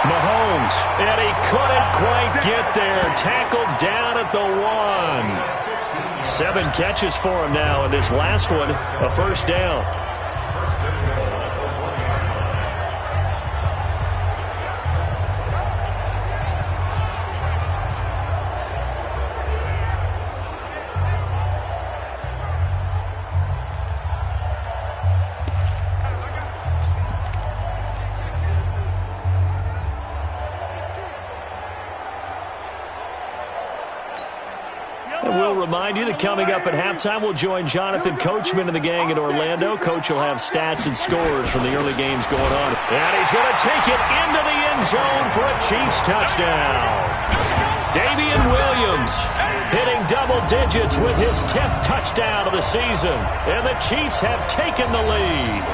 Mahomes. And he couldn't quite get there. Tackled down at the 1. 7 catches for him now, and this last one, a first down. remind you that coming up at halftime, we'll join Jonathan Coachman and the gang in Orlando. Coach will have stats and scores from the early games going on. And he's going to take it into the end zone for a Chiefs touchdown. Damian Williams hitting double digits with his 10th touchdown of the season. And the Chiefs have taken the lead.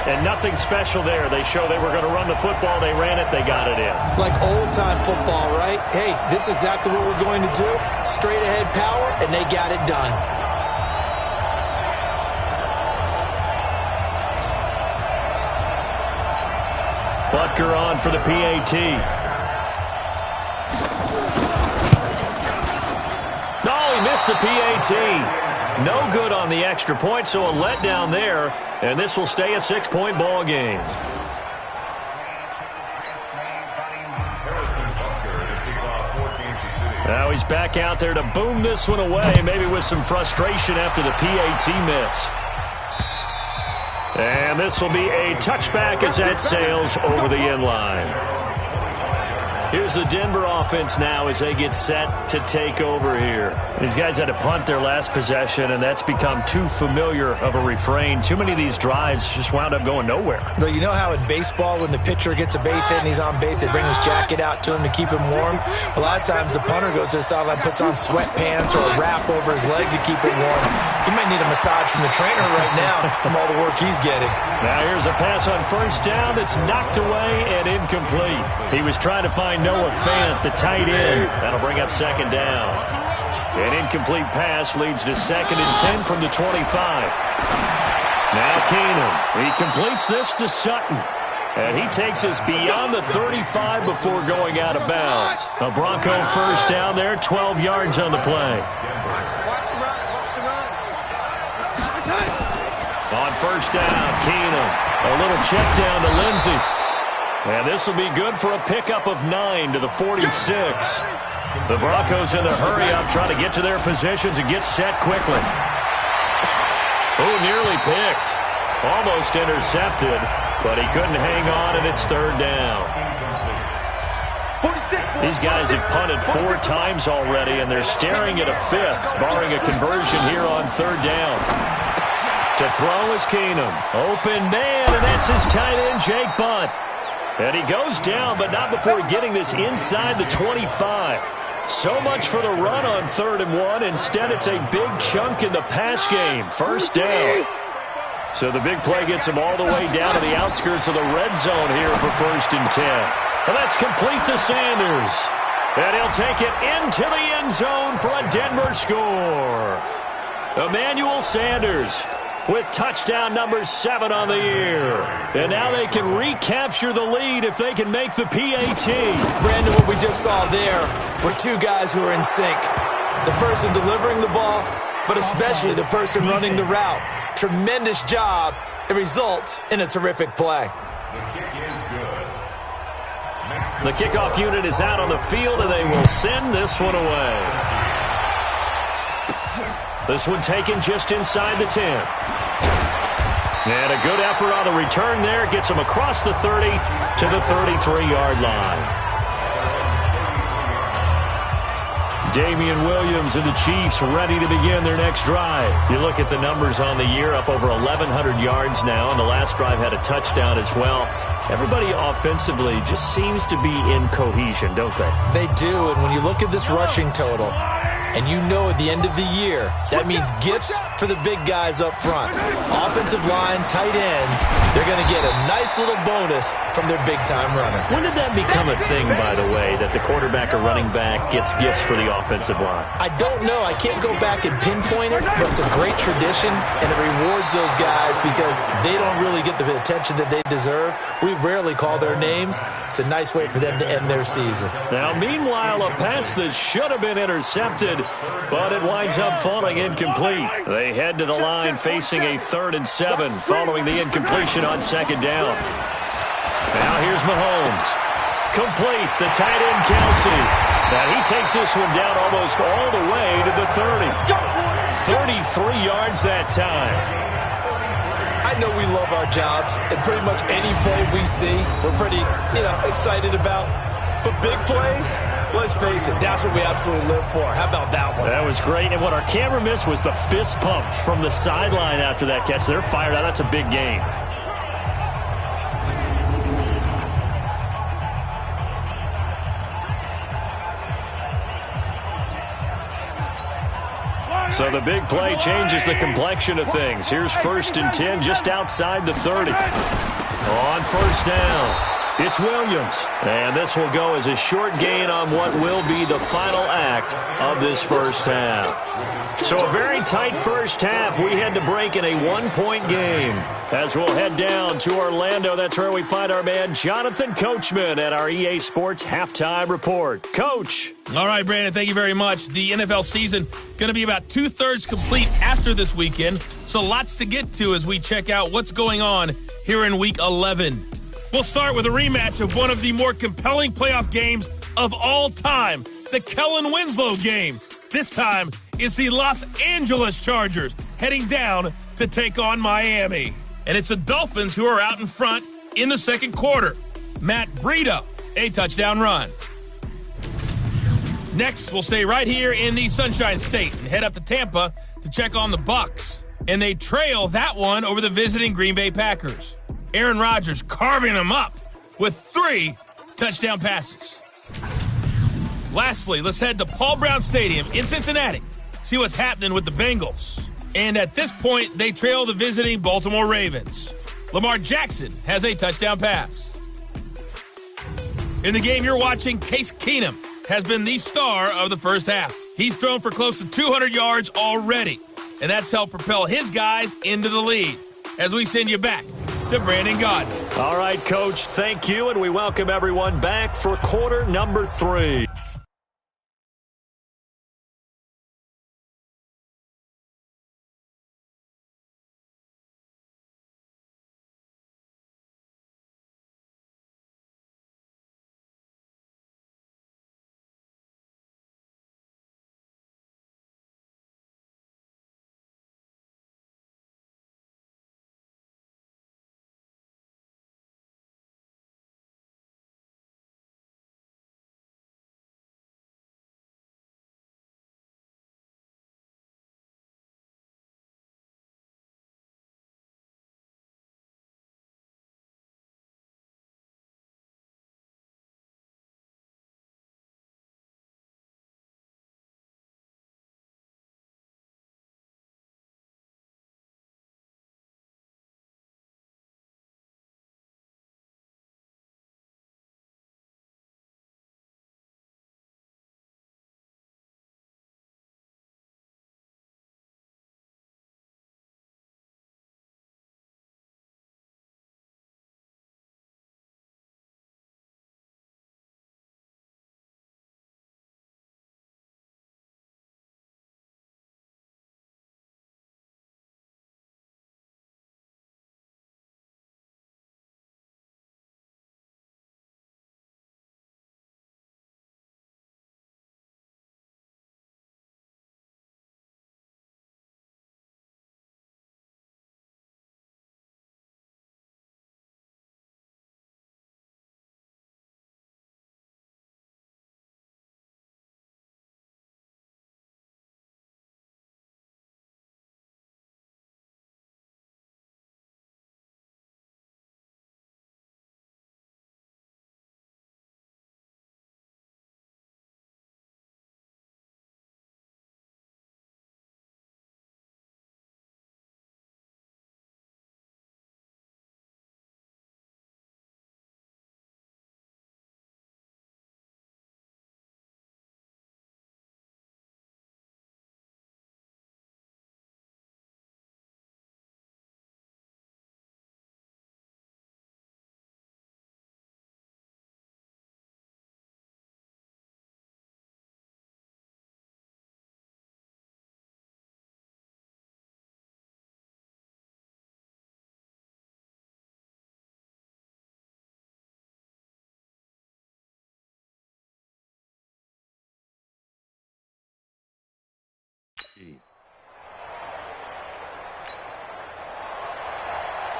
And nothing special there. They show they were going to run the football. They ran it. They got it in. Like old-time football, right? Hey, this is exactly what we're going to do. Straight-ahead power, and they got it done. Butker on for the PAT. Oh, he missed the PAT. No good on the extra point, so a letdown there, and this will stay a 6-point ball game. Now he's back out there to boom this one away, maybe with some frustration after the PAT miss. And this will be a touchback as that sails over the end line. Here's the Denver offense now as they get set to take over here. These guys had to punt their last possession, and that's become too familiar of a refrain. Too many of these drives just wound up going nowhere. But you know how in baseball, when the pitcher gets a base hit and he's on base, they bring his jacket out to him to keep him warm? A lot of times the punter goes to the sideline, puts on sweatpants or a wrap over his leg to keep it warm. He might need a massage from the trainer right now from all the work he's getting. Now here's a pass on first down that's knocked away and incomplete. He was trying to find Noah Fant, the tight end. That'll bring up second down. An incomplete pass leads to 2nd and 10 from the 25. Now Keenum. He completes this to Sutton. And he takes us beyond the 35 before going out of bounds. A Bronco first down there, 12 yards on the play. On first down, Keenum. A little check down to Lindsey. And this will be good for a pickup of 9 to the 46. The Broncos in the hurry-up trying to get to their positions and get set quickly. Oh, nearly picked. Almost intercepted, but he couldn't hang on, and it's 3rd down. These guys have punted 4 times already, and they're staring at a 5th, barring a conversion here on 3rd down. To throw is Keenum. Open man, and that's his tight end, Jake Butt. And he goes down, but not before getting this inside the 25. So much for the run on 3rd and 1. Instead, it's a big chunk in the pass game. First down. So the big play gets him all the way down to the outskirts of the red zone here for 1st and 10. And that's complete to Sanders. And he'll take it into the end zone for a Denver score. Emmanuel Sanders with touchdown number 7 on the year. And now they can recapture the lead if they can make the PAT. Brandon, what we just saw there were 2 guys who are in sync. The person delivering the ball, but especially the person running the route. Tremendous job. It results in a terrific play. The kickoff unit is out on the field, and they will send this one away. This one taken just inside the 10. And a good effort on the return there. Gets him across the 30 to the 33-yard line. Damian Williams and the Chiefs ready to begin their next drive. You look at the numbers on the year, up over 1,100 yards now, and the last drive had a touchdown as well. Everybody offensively just seems to be in cohesion, don't they? They do, and when you look at this rushing total, and you know at the end of the year, that means gifts for the big guys up front. Offensive line, tight ends, they're going to get a nice little bonus from their big-time runner. When did that become a thing, by the way, that the quarterback or running back gets gifts for the offensive line? I don't know. I can't go back and pinpoint it, but it's a great tradition, and it rewards those guys because they don't really get the attention that they deserve. We rarely call their names. It's a nice way for them to end their season. Now, meanwhile, a pass that should have been intercepted, but it winds up falling incomplete. They head to the line facing a 3rd and 7 following the incompletion on 2nd down. Now here's Mahomes. Complete, the tight end Kelsey. Now he takes this one down almost all the way to the 30. 33 yards that time. I know we love our jobs, and pretty much any play we see, we're pretty, excited about. But big plays, let's face it, that's what we absolutely live for. How about that one? That was great. And what our camera missed was the fist pump from the sideline after that catch. They're fired out. That's a big game. So the big play changes the complexion of things. Here's 1st and 10 just outside the 30. On 1st down, it's Williams. And this will go as a short gain on what will be the final act of this first half. So a very tight first half. We had to break in a 1-point game. As we'll head down to Orlando, that's where we find our man Jonathan Coachman at our EA Sports Halftime Report. Coach. All right, Brandon, thank you very much. The NFL season going to be about 2/3 complete after this weekend, so lots to get to as we check out what's going on here in Week 11. We'll start with a rematch of one of the more compelling playoff games of all time, the Kellen Winslow game. This time, it's the Los Angeles Chargers heading down to take on Miami. And it's the Dolphins who are out in front in the second quarter. Matt Breida, a touchdown run. Next, we'll stay right here in the Sunshine State and head up to Tampa to check on the Bucs. And they trail that one over the visiting Green Bay Packers. Aaron Rodgers carving them up with 3 touchdown passes. Lastly, let's head to Paul Brown Stadium in Cincinnati, see what's happening with the Bengals. And at this point, they trail the visiting Baltimore Ravens. Lamar Jackson has a touchdown pass. In the game you're watching, Case Keenum has been the star of the first half. He's thrown for close to 200 yards already, and that's helped propel his guys into the lead. As we send you back to Brandon Gaudin. All right, Coach, thank you, and we welcome everyone back for quarter number 3.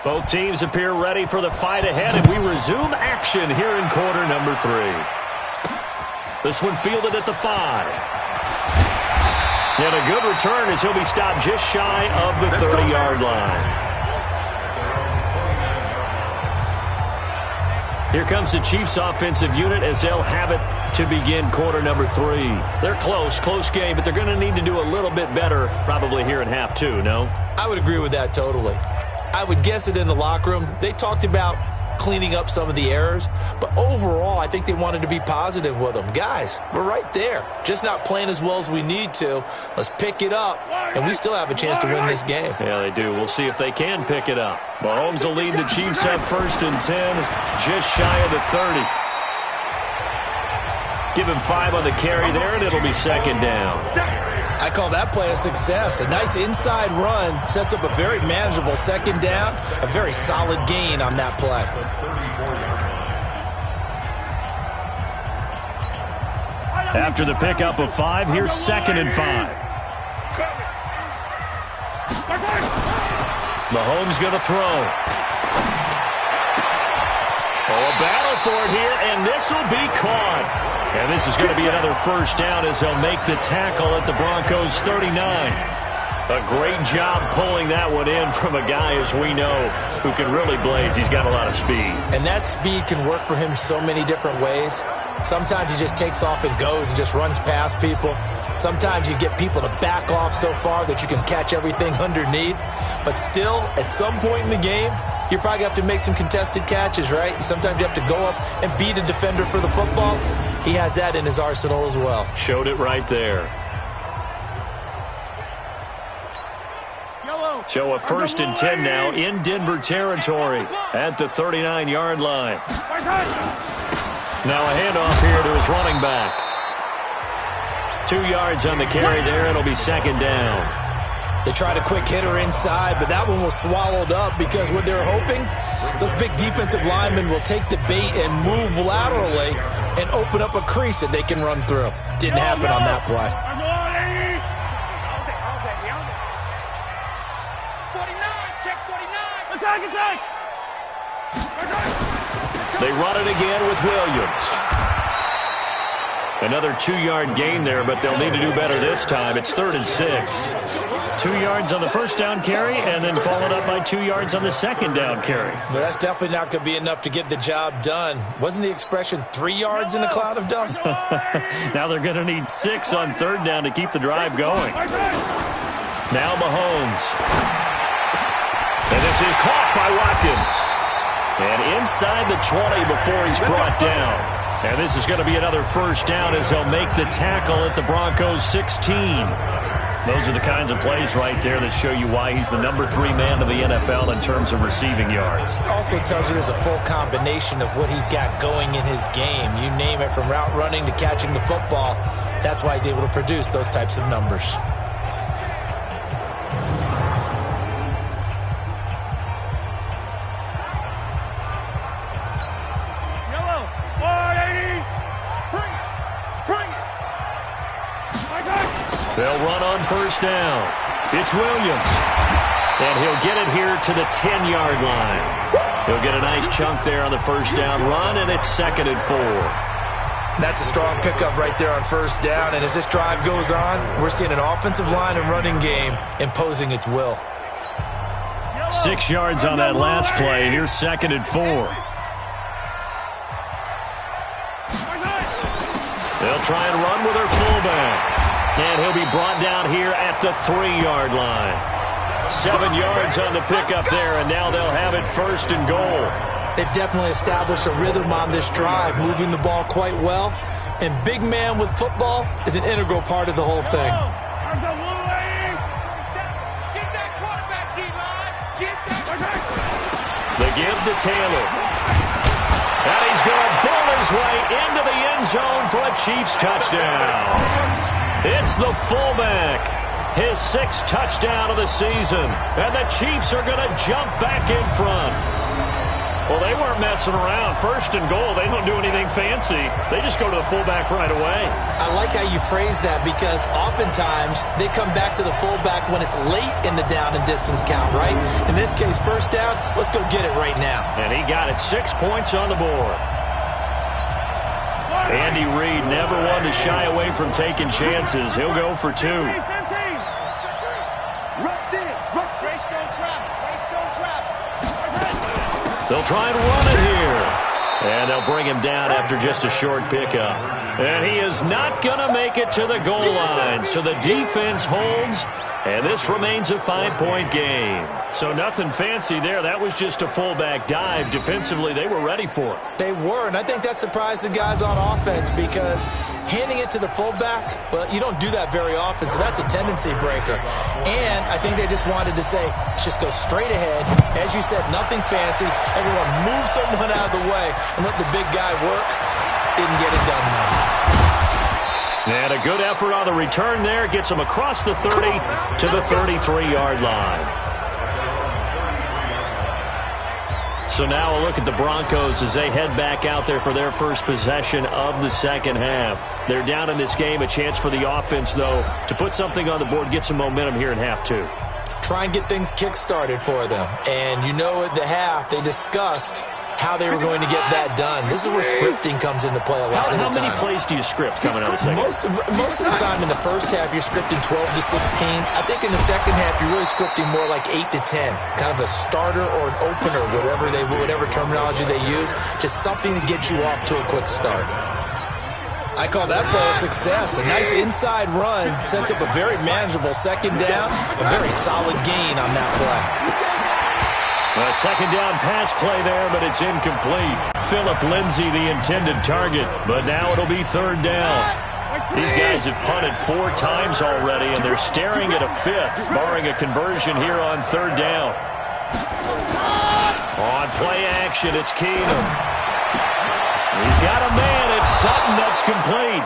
Both teams appear ready for the fight ahead, and we resume action here in quarter number 3. This one fielded at the 5. And a good return as he'll be stopped just shy of the 30-yard line. Here comes the Chiefs offensive unit as they'll have it to begin quarter number 3. They're close game, but they're going to need to do a little bit better probably here in half 2, no? I would agree with that totally. I would guess it in the locker room. They talked about cleaning up some of the errors, but overall, I think they wanted to be positive with them. Guys, we're right there. Just not playing as well as we need to. Let's pick it up, and we still have a chance to win this game. Yeah, they do. We'll see if they can pick it up. Mahomes will lead the Chiefs up 1st and 10, just shy of the 30. Give him 5 on the carry there, and it'll be 2nd down. I call that play a success. A nice inside run sets up a very manageable 2nd down. A very solid gain on that play. After the pickup of 5, here's 2nd and 5. Mahomes going to throw. Oh, a battle for it here, and this will be caught. And this is going to be another 1st down as they'll make the tackle at the Broncos' 39. A great job pulling that one in from a guy, as we know, who can really blaze. He's got a lot of speed. And that speed can work for him so many different ways. Sometimes he just takes off and goes and just runs past people. Sometimes you get people to back off so far that you can catch everything underneath. But still, at some point in the game, you probably have to make some contested catches, right? Sometimes you have to go up and beat a defender for the football. He has that in his arsenal as well. Showed it right there. So a 1st and 10 now in Denver territory at the 39-yard line. Now a handoff here to his running back. 2 yards on the carry there. It'll be 2nd down. They tried a quick hitter inside, but that one was swallowed up because what they're hoping, those big defensive linemen will take the bait and move laterally and open up a crease that they can run through. Didn't happen on that play. 49, check 49. They run it again with Williams. Another 2-yard gain there, but they'll need to do better this time. It's 3rd and 6. 2 yards on the 1st down carry, and then followed up by 2 yards on the 2nd down carry. But that's definitely not going to be enough to get the job done. Wasn't the expression 3 yards in a cloud of dust? Now they're going to need 6 on 3rd down to keep the drive going. Now Mahomes. And this is caught by Watkins. And inside the 20 before he's brought down. And this is going to be another 1st down as they'll make the tackle at the Broncos' 16. Those are the kinds of plays right there that show you why he's the number 3 man of the NFL in terms of receiving yards. Also tells you there's a full combination of what he's got going in his game. You name it, from route running to catching the football. That's why he's able to produce those types of numbers. They'll run on 1st down. It's Williams. And he'll get it here to the 10-yard line. He'll get a nice chunk there on the 1st down run, and it's 2nd and 4. That's a strong pickup right there on 1st down. And as this drive goes on, we're seeing an offensive line and running game imposing its will. 6 yards on that last play. Here's 2nd and 4. They'll try and run with their fullback. And he'll be brought down here at the 3-yard line. 7 yards on the pickup there, and now they'll have it 1st and goal. They've definitely established a rhythm on this drive, moving the ball quite well. And big man with football is an integral part of the whole thing. They give to Taylor. And he's going to bull his way into the end zone for a Chiefs touchdown. It's the fullback, his 6th touchdown of the season, and the Chiefs are going to jump back in front. Well, they weren't messing around. 1st and goal, they don't do anything fancy. They just go to the fullback right away. I like how you phrase that, because oftentimes they come back to the fullback when it's late in the down and distance count, right? In this case, 1st down, let's go get it right now. And he got it. 6 points on the board. And Andy Reid, never one to shy away from taking chances. He'll go for 2. They'll try and run it here. And they'll bring him down after just a short pickup. And he is not going to make it to the goal line. So the defense holds, and this remains a 5-point game. So nothing fancy there. That was just a fullback dive. Defensively, they were ready for it. They were, and I think that surprised the guys on offense because handing it to the fullback, well, you don't do that very often, so that's a tendency breaker. And I think they just wanted to say, let's just go straight ahead. As you said, nothing fancy. Everyone move someone out of the way and let the big guy work. Didn't get it done, though. And a good effort on the return there. Gets him across the 30 to the 33-yard line. So now a look at the Broncos as they head back out there for their first possession of the second half. They're down in this game. A chance for the offense, though, to put something on the board, get some momentum here in half 2. Try and get things kick-started for them. And you know at the half, they discussed how they were going to get that done. This is where scripting comes into play a lot of the time. How many plays do you script coming out of the second? Most of the time in the first half, you're scripting 12 to 16. I think in the second half, you're really scripting more like 8 to 10. Kind of a starter or an opener, whatever terminology they use. Just something to get you off to a quick start. I call that play a success. A nice inside run sets up a very manageable second down. A very solid gain on that play. A second down pass play there, but it's incomplete. Phillip Lindsay, the intended target, but now it'll be third down. These guys have punted 4 times already, and they're staring at a 5th, barring a conversion here on third down. On play action, it's Keenum. He's got a man. It's Sutton that's complete.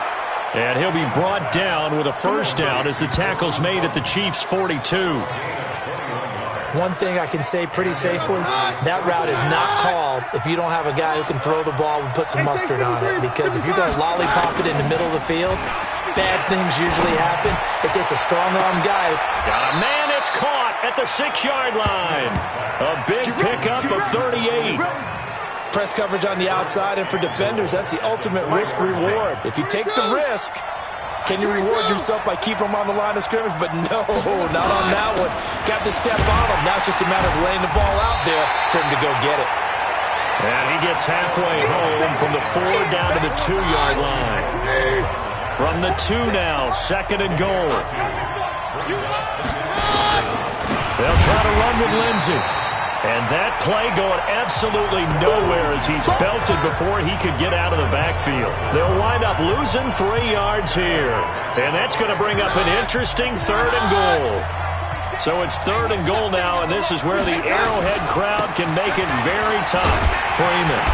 And he'll be brought down with a first down as the tackle's made at the Chiefs' 42. One thing I can say pretty safely, that route is not called if you don't have a guy who can throw the ball and put some mustard on it. Because if you're going to lollipop it in the middle of the field, bad things usually happen. It takes a strong-arm guy. Got a man, it's caught at the 6-yard line. A big pickup of 38. Press coverage on the outside, and for defenders, that's the ultimate risk-reward. If you take the risk, can you reward yourself by keeping them on the line of scrimmage? But no, not on that one. Got the step on him. Now it's just a matter of laying the ball out there for him to go get it. And he gets halfway home from the 4 down to the 2-yard line. From the 2 now, second and goal. They'll try to run with Lindsay. And that play going absolutely nowhere as he's belted before he could get out of the backfield. They'll wind up losing 3 yards here. And that's going to bring up an interesting third and goal. So it's third and goal now, and this is where the Arrowhead crowd can make it very tough for Freeman.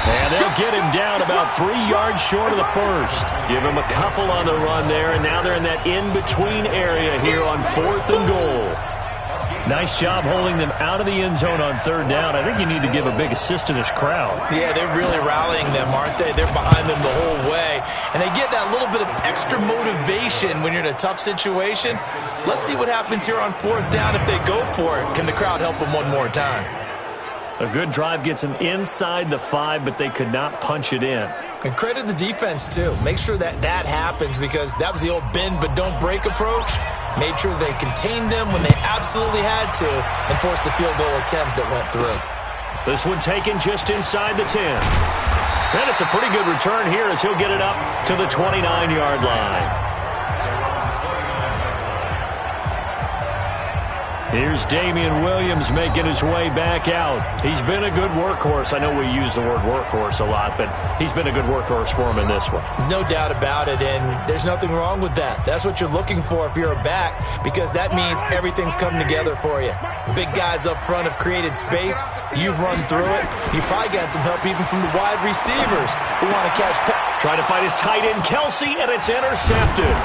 And they'll get him down about 3 yards short of the first. Give him a couple on the run there, and now they're in that in-between area here on 4th and goal. Nice job holding them out of the end zone on third down. I think you need to give a big assist to this crowd. Yeah, they're really rallying them, aren't they? They're behind them the whole way. And they get that little bit of extra motivation when you're in a tough situation. Let's see what happens here on 4th down if they go for it. Can the crowd help them one more time? A good drive gets them inside the 5, but they could not punch it in. And credit the defense, too. Make sure that happens because that was the old bend but don't break approach. Made sure they contained them when they absolutely had to and forced the field goal attempt that went through. This one taken just inside the 10. And it's a pretty good return here as he'll get it up to the 29-yard line. Here's Damian Williams making his way back out. He's been a good workhorse. I know we use the word workhorse a lot, but he's been a good workhorse for him in this one. No doubt about it, and there's nothing wrong with that. That's what you're looking for if you're a back, because that means everything's coming together for you. Big guys up front have created space. You've run through it. You've probably got some help even from the wide receivers who want to catch. Trying to find his tight end, Kelsey, and it's intercepted.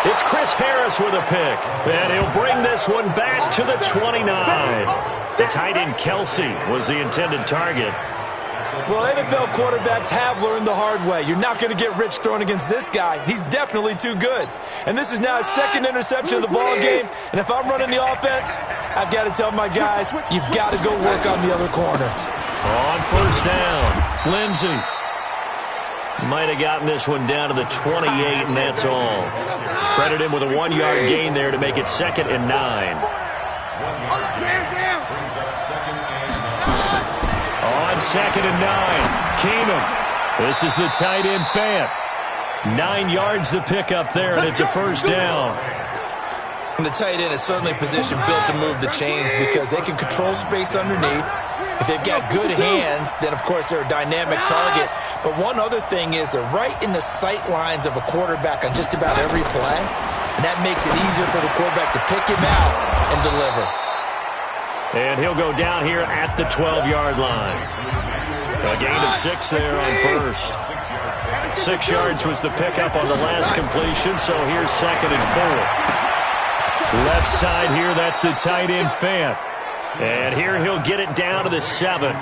It's Chris Harris with a pick, and he'll bring this one back to the 29. The tight end, Kelsey, was the intended target. Well, NFL quarterbacks have learned the hard way. You're not going to get rich throwing against this guy. He's definitely too good. And this is now his second interception of the ball game. And if I'm running the offense, I've got to tell my guys, you've got to go work on the other corner. On first down, Lindsay. Might have gotten this one down to the 28, and that's all. Credit him with a 1-yard gain there to make it 2nd and 9. On 2nd and 9, Keenum. This is the tight end Fant. 9 yards to pick up there, and it's a first down. And the tight end is certainly positioned built to move the chains because they can control space underneath. If they've got good hands, then, of course, they're a dynamic target. But one other thing is they're right in the sight lines of a quarterback on just about every play, and that makes it easier for the quarterback to pick him out and deliver. And he'll go down here at the 12-yard line. A gain of 6 there on first. 6 yards was the pickup on the last completion, so here's 2nd and 4. Left side here, that's the tight end Fant. And here he'll get it down to the 7.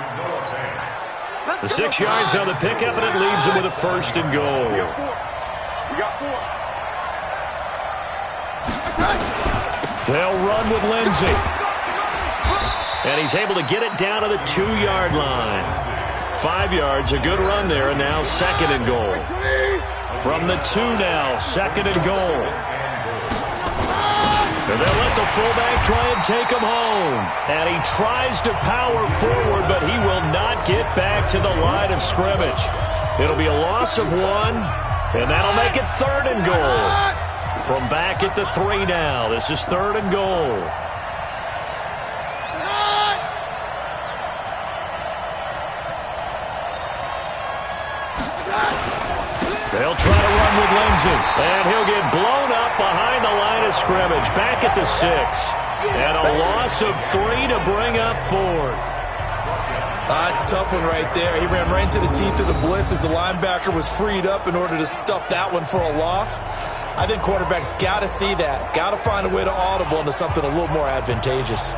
The 6 yards on the pickup, and it leaves him with a first and goal. They'll run with Lindsey. And he's able to get it down to the 2-yard line. 5 yards, a good run there, and now 2nd and goal. From the 2 now, 2nd and goal. And they'll let the fullback try and take him home. And he tries to power forward, but he will not get back to the line of scrimmage. It'll be a loss of 1, and that'll make it 3rd and goal. From back at the 3 now, this is 3rd and goal. They'll try to run with Lindsey, and he'll get blown up behind the line of scrimmage, back at the 6. And a loss of 3 to bring up 4th. It's a tough one right there. He ran right into the teeth of the blitz as the linebacker was freed up in order to stuff that one for a loss. I think quarterbacks got to see that. Got to find a way to audible into something a little more advantageous.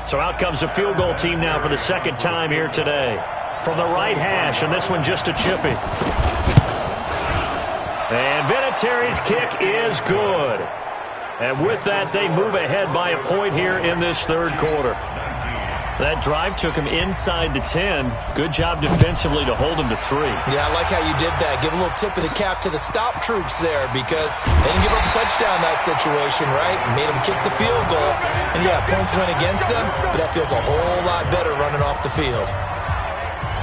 So out comes a field goal team now for the 2nd time here today. From the right hash, and this one just a chippy. And Vinatieri's kick is good. And with that, they move ahead by a point here in this 3rd quarter. That drive took him inside the 10. Good job defensively to hold him to 3. Yeah, I like how you did that. Give a little tip of the cap to the stop troops there because they didn't give up a touchdown in that situation, right? Made them kick the field goal. And, yeah, points went against them, but that feels a whole lot better running off the field.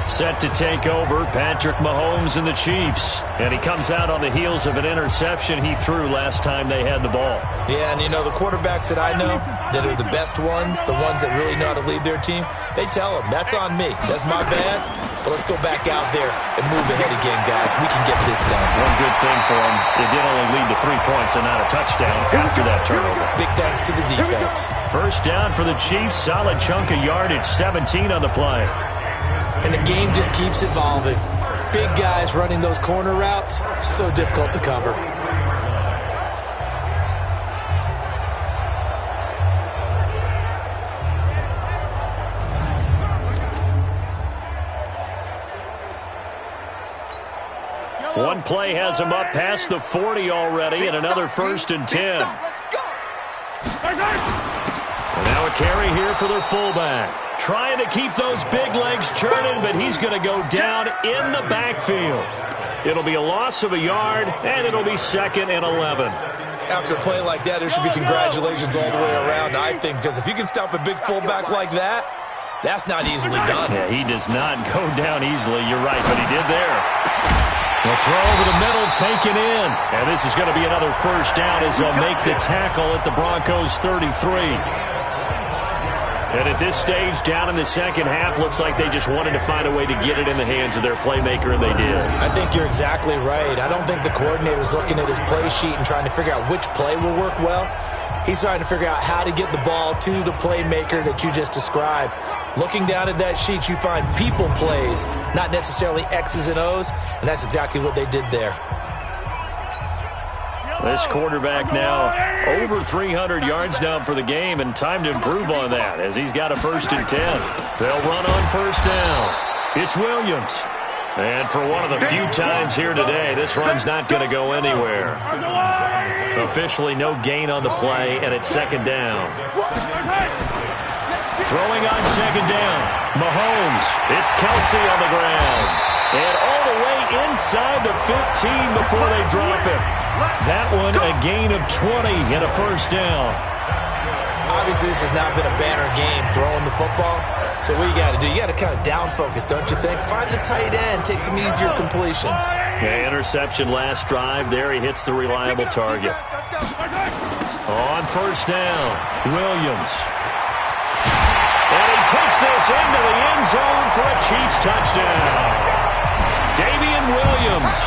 Set to take over, Patrick Mahomes and the Chiefs. And he comes out on the heels of an interception he threw last time they had the ball. Yeah, and you know, the quarterbacks that I know that are the best ones, the ones that really know how to lead their team, they tell them, that's on me. That's my bad. But let's go back out there and move ahead again, guys. We can get this done. One good thing for him, it did only lead to 3 points and not a touchdown after that turnover. Big thanks to the defense. First down for the Chiefs, solid chunk of yardage, 17 on the play. And the game just keeps evolving. Big guys running those corner routes, so difficult to cover. One play has him up past the 40 already, and another 1st and 10. And now a carry here for their fullback. Trying to keep those big legs churning, but he's going to go down in the backfield. It'll be a loss of a yard, and it'll be 2nd and 11. After a play like that, there should be congratulations all the way around, I think, because if you can stop a big fullback like that, that's not easily done. Yeah, he does not go down easily. You're right, but he did there. The throw over the middle, taken in. And this is going to be another first down as they'll make the tackle at the Broncos' 33. And at this stage, down in the second half, looks like they just wanted to find a way to get it in the hands of their playmaker, and they did. I think you're exactly right. I don't think the coordinator's looking at his play sheet and trying to figure out which play will work well. He's trying to figure out how to get the ball to the playmaker that you just described. Looking down at that sheet, you find people plays, not necessarily X's and O's, and that's exactly what they did there. This quarterback now over 300 yards now for the game, and time to improve on that as he's got a 1st and 10. They'll run on first down. It's Williams. And for one of the few times here today, this run's not going to go anywhere. Officially no gain on the play, and it's 2nd down. Throwing on second down. Mahomes. It's Kelsey on the ground. And all the way inside the 15 before they drop it. That one a gain of 20 and a first down. Obviously, this has not been a banner game throwing the football. So what you got to do, you got to kind of down focus, don't you think? Find the tight end, take some easier completions. Yeah, interception last drive. There he hits the reliable target. On first down, Williams. And he takes this into the end zone for a Chiefs touchdown. Damian Williams,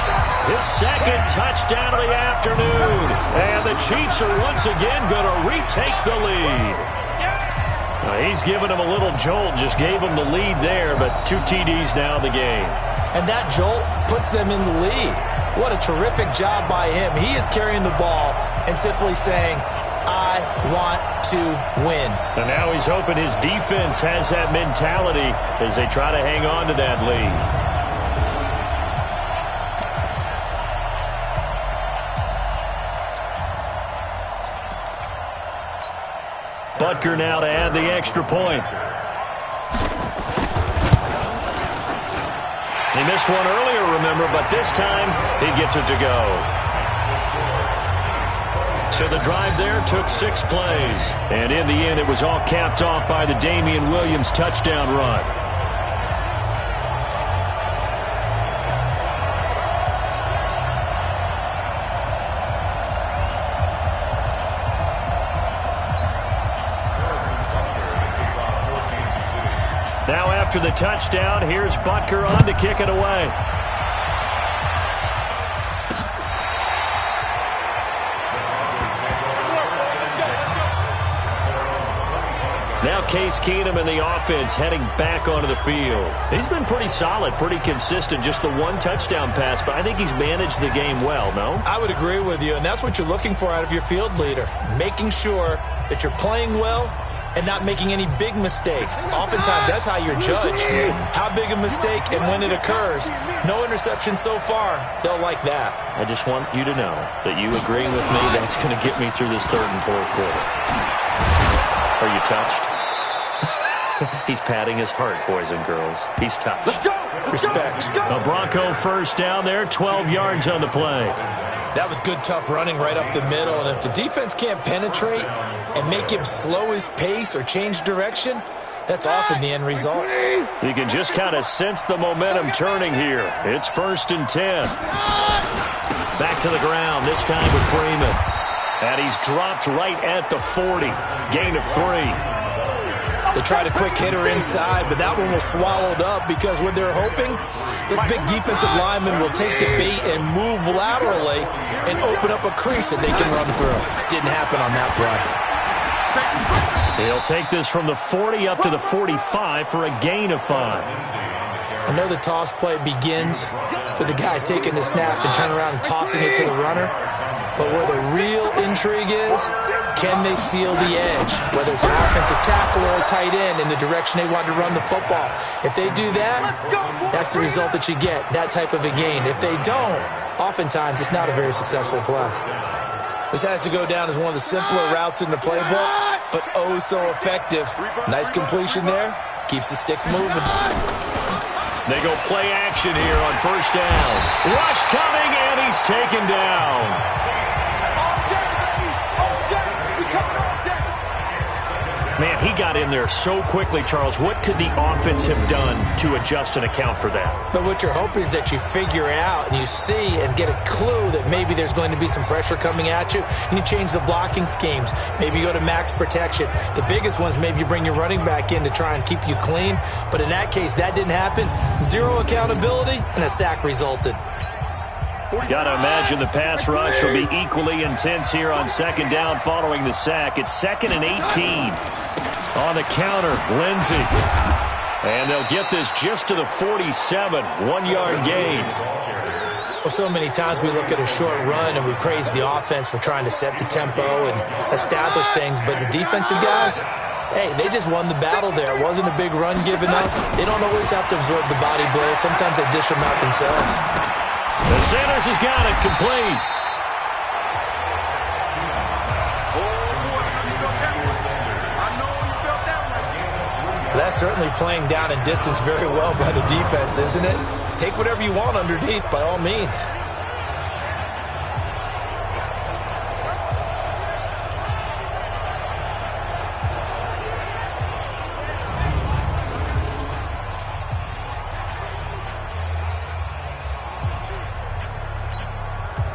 his second touchdown of the afternoon. And the Chiefs are once again going to retake the lead. He's given him a little jolt, just gave him the lead there, but 2 TDs now in the game. And that jolt puts them in the lead. What a terrific job by him. He is carrying the ball and simply saying, I want to win. And now he's hoping his defense has that mentality as they try to hang on to that lead. Butker now to add the extra point. He missed one earlier, remember, but this time he gets it to go. So the drive there took 6 plays. And in the end, it was all capped off by the Damian Williams touchdown run. Now after the touchdown, here's Butker on to kick it away. Now Case Keenum and the offense heading back onto the field. He's been pretty solid, pretty consistent, just the one touchdown pass, but I think he's managed the game well, no? I would agree with you, and that's what you're looking for out of your field leader, making sure that you're playing well and not making any big mistakes. Oftentimes, that's how you're judged. How big a mistake and when it occurs. No interception so far. They'll like that. I just want you to know that you agreeing with me, that's going to get me through this third and fourth quarter. Are you touched? He's patting his heart, boys and girls. He's touched. Respect. A Bronco first down there, 12 yards on the play. That was good, tough running right up the middle. And if the defense can't penetrate and make him slow his pace or change direction, that's often the end result. You can just kind of sense the momentum turning here. It's 1st and 10. Back to the ground, this time with Freeman. And he's dropped right at the 40. Gain of 3. They tried a quick hitter inside, but that one was swallowed up because what they're hoping, this big defensive lineman will take the bait and move laterally and open up a crease that they can run through. Didn't happen on that play. He'll take this from the 40 up to the 45 for a gain of 5. I know the toss play begins with the guy taking the snap and turning around and tossing it to the runner. But where the real intrigue is, can they seal the edge? Whether it's an offensive tackle or a tight end in the direction they want to run the football. If they do that, that's the result that you get, that type of a gain. If they don't, oftentimes it's not a very successful play. This has to go down as one of the simpler routes in the playbook, but oh so effective. Nice completion there. Keeps the sticks moving. They go play action here on first down. Rush coming, and he's taken down. Man, he got in there so quickly, Charles. What could the offense have done to adjust and account for that? But what you're hoping is that you figure it out and you see and get a clue that maybe there's going to be some pressure coming at you, and you change the blocking schemes. Maybe you go to max protection. The biggest one is maybe you bring your running back in to try and keep you clean. But in that case, that didn't happen. Zero accountability, and a sack resulted. Got to imagine the pass rush will be equally intense here on second down following the sack. It's 2nd and 18. On the counter, Lindsey. And they'll get this just to the 47, 1-yard gain. Well, so many times we look at a short run and we praise the offense for trying to set the tempo and establish things. But the defensive guys, hey, they just won the battle there. It wasn't a big run given up. They don't always have to absorb the body blows. Sometimes they dish them out themselves. The Sanders has got it complete. That's certainly playing down and distance very well by the defense, isn't it? Take whatever you want underneath, by all means.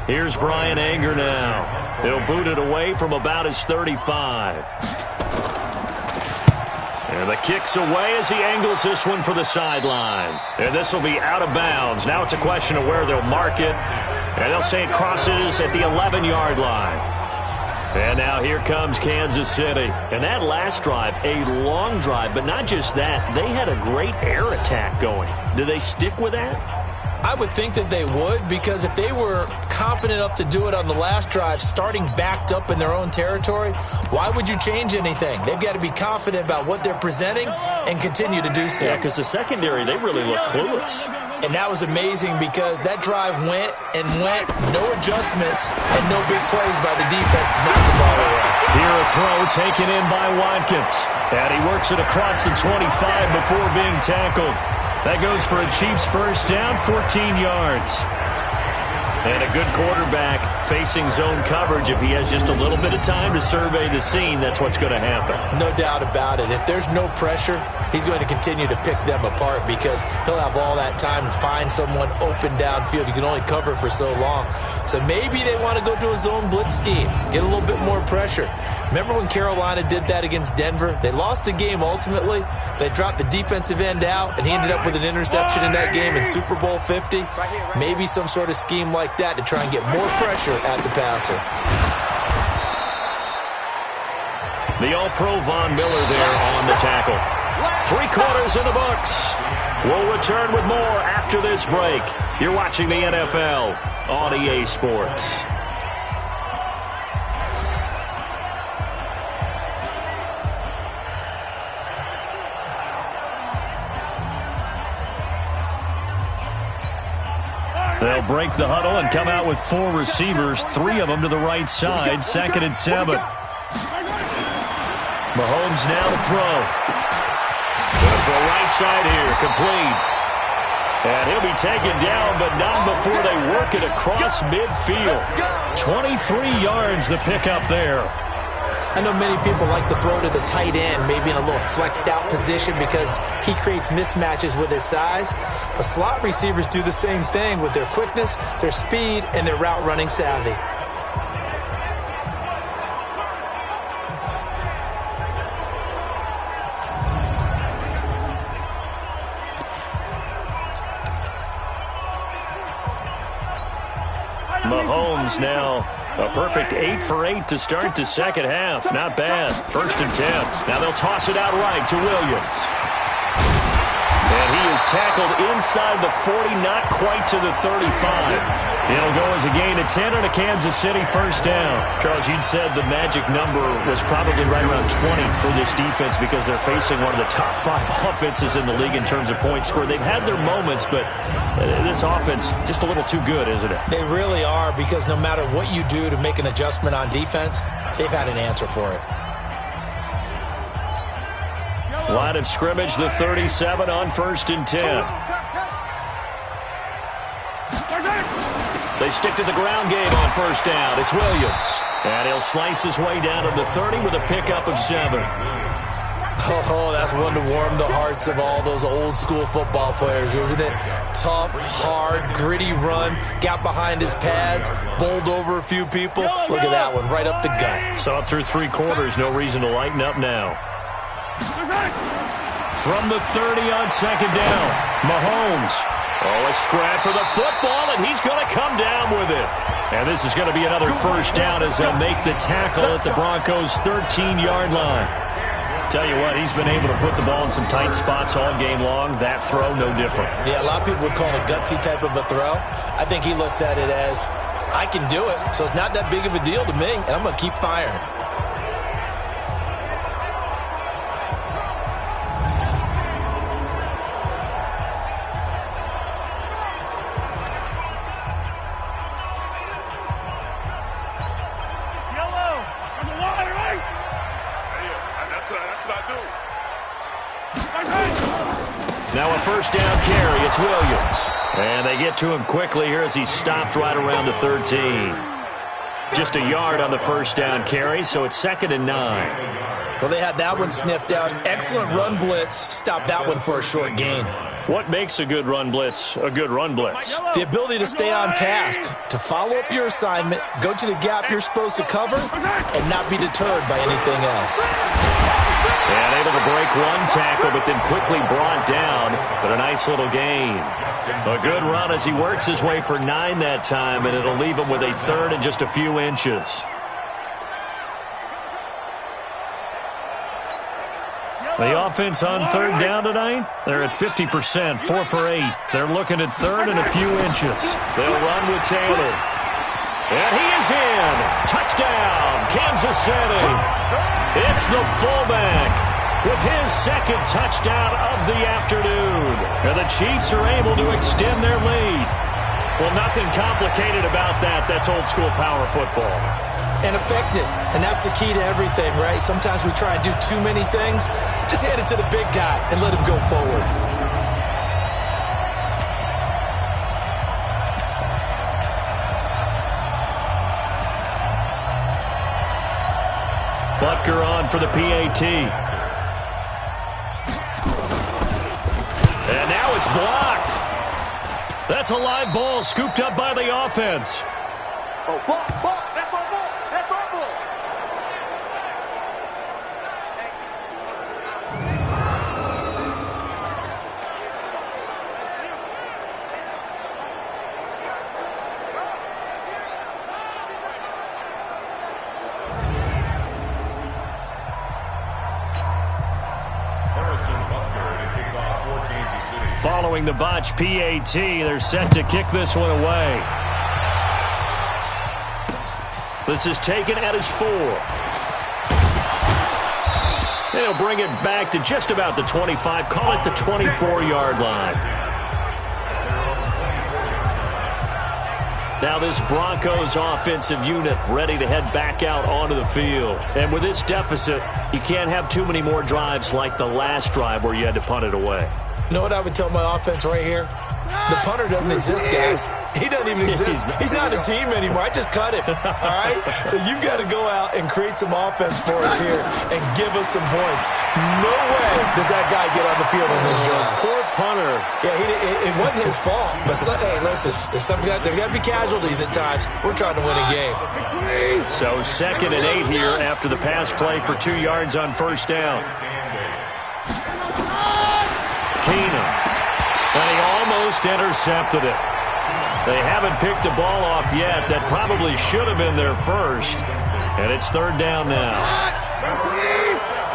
Here's Brian Anger now. He'll boot it away from about his 35. And the kick's away as he angles this one for the sideline. And this will be out of bounds. Now it's a question of where they'll mark it. And they'll say it crosses at the 11-yard line. And now here comes Kansas City. And that last drive, a long drive, but not just that. They had a great air attack going. Do they stick with that? I would think that they would, because if they were confident enough to do it on the last drive, starting backed up in their own territory, why would you change anything? They've got to be confident about what they're presenting and continue to do so. Yeah, because the secondary, they really look clueless. And that was amazing because that drive went and went, no adjustments, and no big plays by the defense to knock the ball away. Here a throw taken in by Watkins. And he works it across the 25 before being tackled. That goes for a Chiefs first down, 14 yards. And a good quarterback facing zone coverage. If he has just a little bit of time to survey the scene, that's what's going to happen. No doubt about it. If there's no pressure, he's going to continue to pick them apart because he'll have all that time to find someone open downfield. You can only cover for so long. So maybe they want to go to a zone blitz scheme, get a little bit more pressure. Remember when Carolina did that against Denver? They lost the game ultimately. They dropped the defensive end out, and he ended up with an interception in that game in Super Bowl 50. Maybe some sort of scheme like that to try and get more pressure at the passer. The All-Pro Von Miller there on the tackle. 3 quarters in the books. We'll return with more after this break. You're watching the NFL on EA Sports. They'll break the huddle and come out with 4 receivers, 3 of them to the right side, 2nd and 7. Mahomes now to throw. Going for a right side here, complete. And he'll be taken down, but not before they work it across midfield. 23 yards the pickup there. I know many people like to throw to the tight end, maybe in a little flexed out position because he creates mismatches with his size. But slot receivers do the same thing with their quickness, their speed, and their route running savvy. Mahomes now a perfect 8 for 8 to start the second half. Not bad. 1st and 10. Now they'll toss it out right to Williams. And he is tackled inside the 40, not quite to the 35. It'll go as a gain of 10 and a Kansas City first down. Charles, you'd said the magic number was probably right around 20 for this defense because they're facing one of the top 5 offenses in the league in terms of points scored. They've had their moments, but this offense just a little too good, isn't it? They really are, because no matter what you do to make an adjustment on defense, they've had an answer for it. Line of scrimmage, the 37 on 1st and 10. They stick to the ground game on 1st down. It's Williams. And he'll slice his way down to the 30 with a pickup of 7. Oh, that's one to warm the hearts of all those old school football players, isn't it? Tough, hard, gritty run, got behind his pads, bowled over a few people. Look at that one, right up the gut. Saw it through 3 quarters, no reason to lighten up now. From the 30 on 2nd down, Mahomes. Oh, a scrap for the football, and he's going to come down with it. And this is going to be another first down as they'll make the tackle at the Broncos' 13-yard line. Tell you what, he's been able to put the ball in some tight spots all game long. That throw, no different. Yeah, a lot of people would call it a gutsy type of a throw. I think he looks at it as, I can do it, so it's not that big of a deal to me, and I'm going to keep firing. first down carry. It's Williams. And they get to him quickly here as he stopped right around the 13. Just a yard on the first down carry, so it's 2nd and 9. Well, they had that one sniffed out. Excellent run blitz. Stopped that one for a short gain. What makes a good run blitz a good run blitz? The ability to stay on task, to follow up your assignment, go to the gap you're supposed to cover, and not be deterred by anything else. And able to break one tackle, but then quickly brought down for a nice little gain. A good run as he works his way for 9 that time, and it'll leave him with a 3rd and just a few inches. The offense on 3rd down tonight, they're at 50%, 4 for 8. They're looking at 3rd and a few inches. They'll run with Taylor. And he is in. Touchdown, Kansas City. It's the fullback with his 2nd touchdown of the afternoon. And the Chiefs are able to extend their lead. Well, nothing complicated about that. That's old-school power football. And effective. And that's the key to everything, right? Sometimes we try and do too many things. Just hand it to the big guy and let him go forward. Butker on for the PAT. And now it's blocked. That's a live ball scooped up by the offense. Oh, ball. That's our ball. That's our ball. Following the botch PAT, they're set to kick this one away. This is taken at his 4. They'll bring it back to just about the 25, call it the 24-yard line. Now this Broncos offensive unit ready to head back out onto the field. And with this deficit, you can't have too many more drives like the last drive where you had to punt it away. You know what I would tell my offense right here? The punter doesn't exist, guys. He doesn't even exist. He's not a team anymore. I just cut him. All right? So you've got to go out and create some offense for us here and give us some points. No way does that guy get on the field on this drive. Poor punter. Yeah, it wasn't his fault. But, hey, listen, there's got to be casualties at times. We're trying to win a game. So 2nd and 8 here after the pass play for 2 yards on first down. Keenum. And he almost intercepted it. They haven't picked a ball off yet. That probably should have been their first. And it's 3rd down now.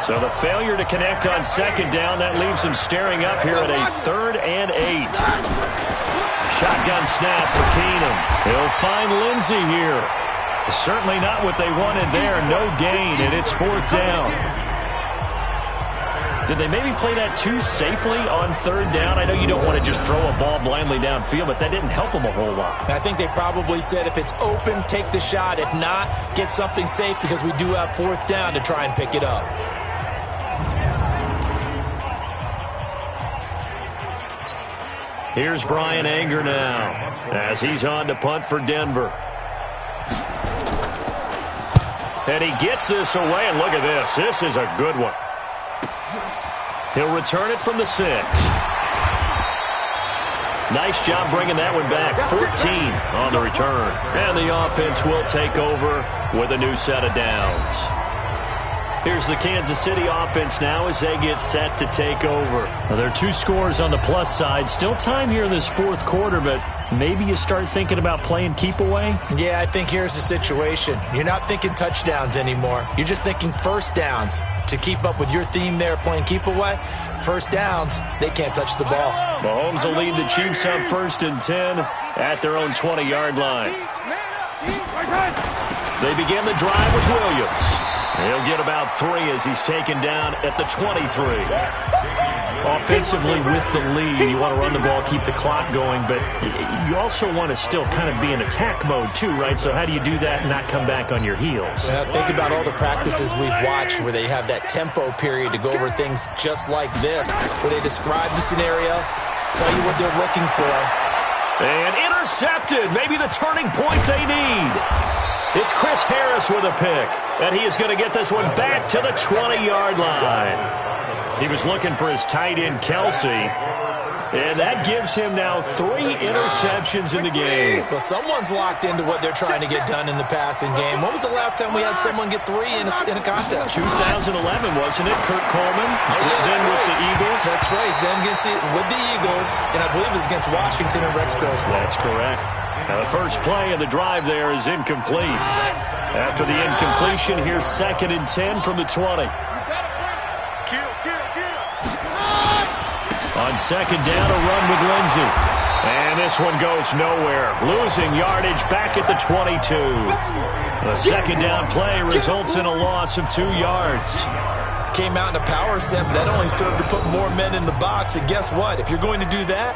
So the failure to connect on 2nd down, that leaves them staring up here at a 3rd and 8. Shotgun snap for Keenum. He'll find Lindsey here. Certainly not what they wanted there. No gain, and it's 4th down. Did they maybe play that too safely on 3rd down? I know you don't want to just throw a ball blindly downfield, but that didn't help them a whole lot. I think they probably said if it's open, take the shot. If not, get something safe because we do have 4th down to try and pick it up. Here's Brian Anger now as he's on to punt for Denver. And he gets this away, and look at this. This is a good one. He'll return it from the 6. Nice job bringing that one back. 14 on the return. And the offense will take over with a new set of downs. Here's the Kansas City offense now as they get set to take over. Now, there are 2 scores on the plus side. Still time here in this 4th quarter, but maybe you start thinking about playing keep away? Yeah, I think here's the situation. You're not thinking touchdowns anymore. You're just thinking first downs. To keep up with your theme there, playing keep away, first downs, they can't touch the ball. Mahomes will lead the Chiefs on 1st and 10 at their own 20-yard line. They begin the drive with Williams. He'll get about 3 as he's taken down at the 23. Offensively with the lead, you want to run the ball, keep the clock going, but you also want to still kind of be in attack mode too, right? So how do you do that and not come back on your heels? Yeah, think about all the practices we've watched where they have that tempo period to go over things just like this, where they describe the scenario, Tell you what they're looking for. And intercepted. Maybe the turning point they need. It's Chris Harris with a pick. And he is going to get this one back to the 20-yard line. He was looking for his tight end, Kelsey. And that gives him now 3 interceptions in the game. Well, someone's locked into what they're trying to get done in the passing game. When was the last time we had someone get 3 in a contest? 2011, wasn't it? Kurt Coleman. Oh, yeah, then with the Eagles. That's right. Then with the Eagles, and I believe it was against Washington and Rex Grossman. That's correct. Now the first play of the drive there is incomplete. After the incompletion, here's 2nd and 10 from the 20. On 2nd down, a run with Lindsey. And this one goes nowhere. Losing yardage back at the 22. The 2nd down play results in a loss of 2 yards. Came out in a power set, but that only served to put more men in the box. And guess what? If you're going to do that,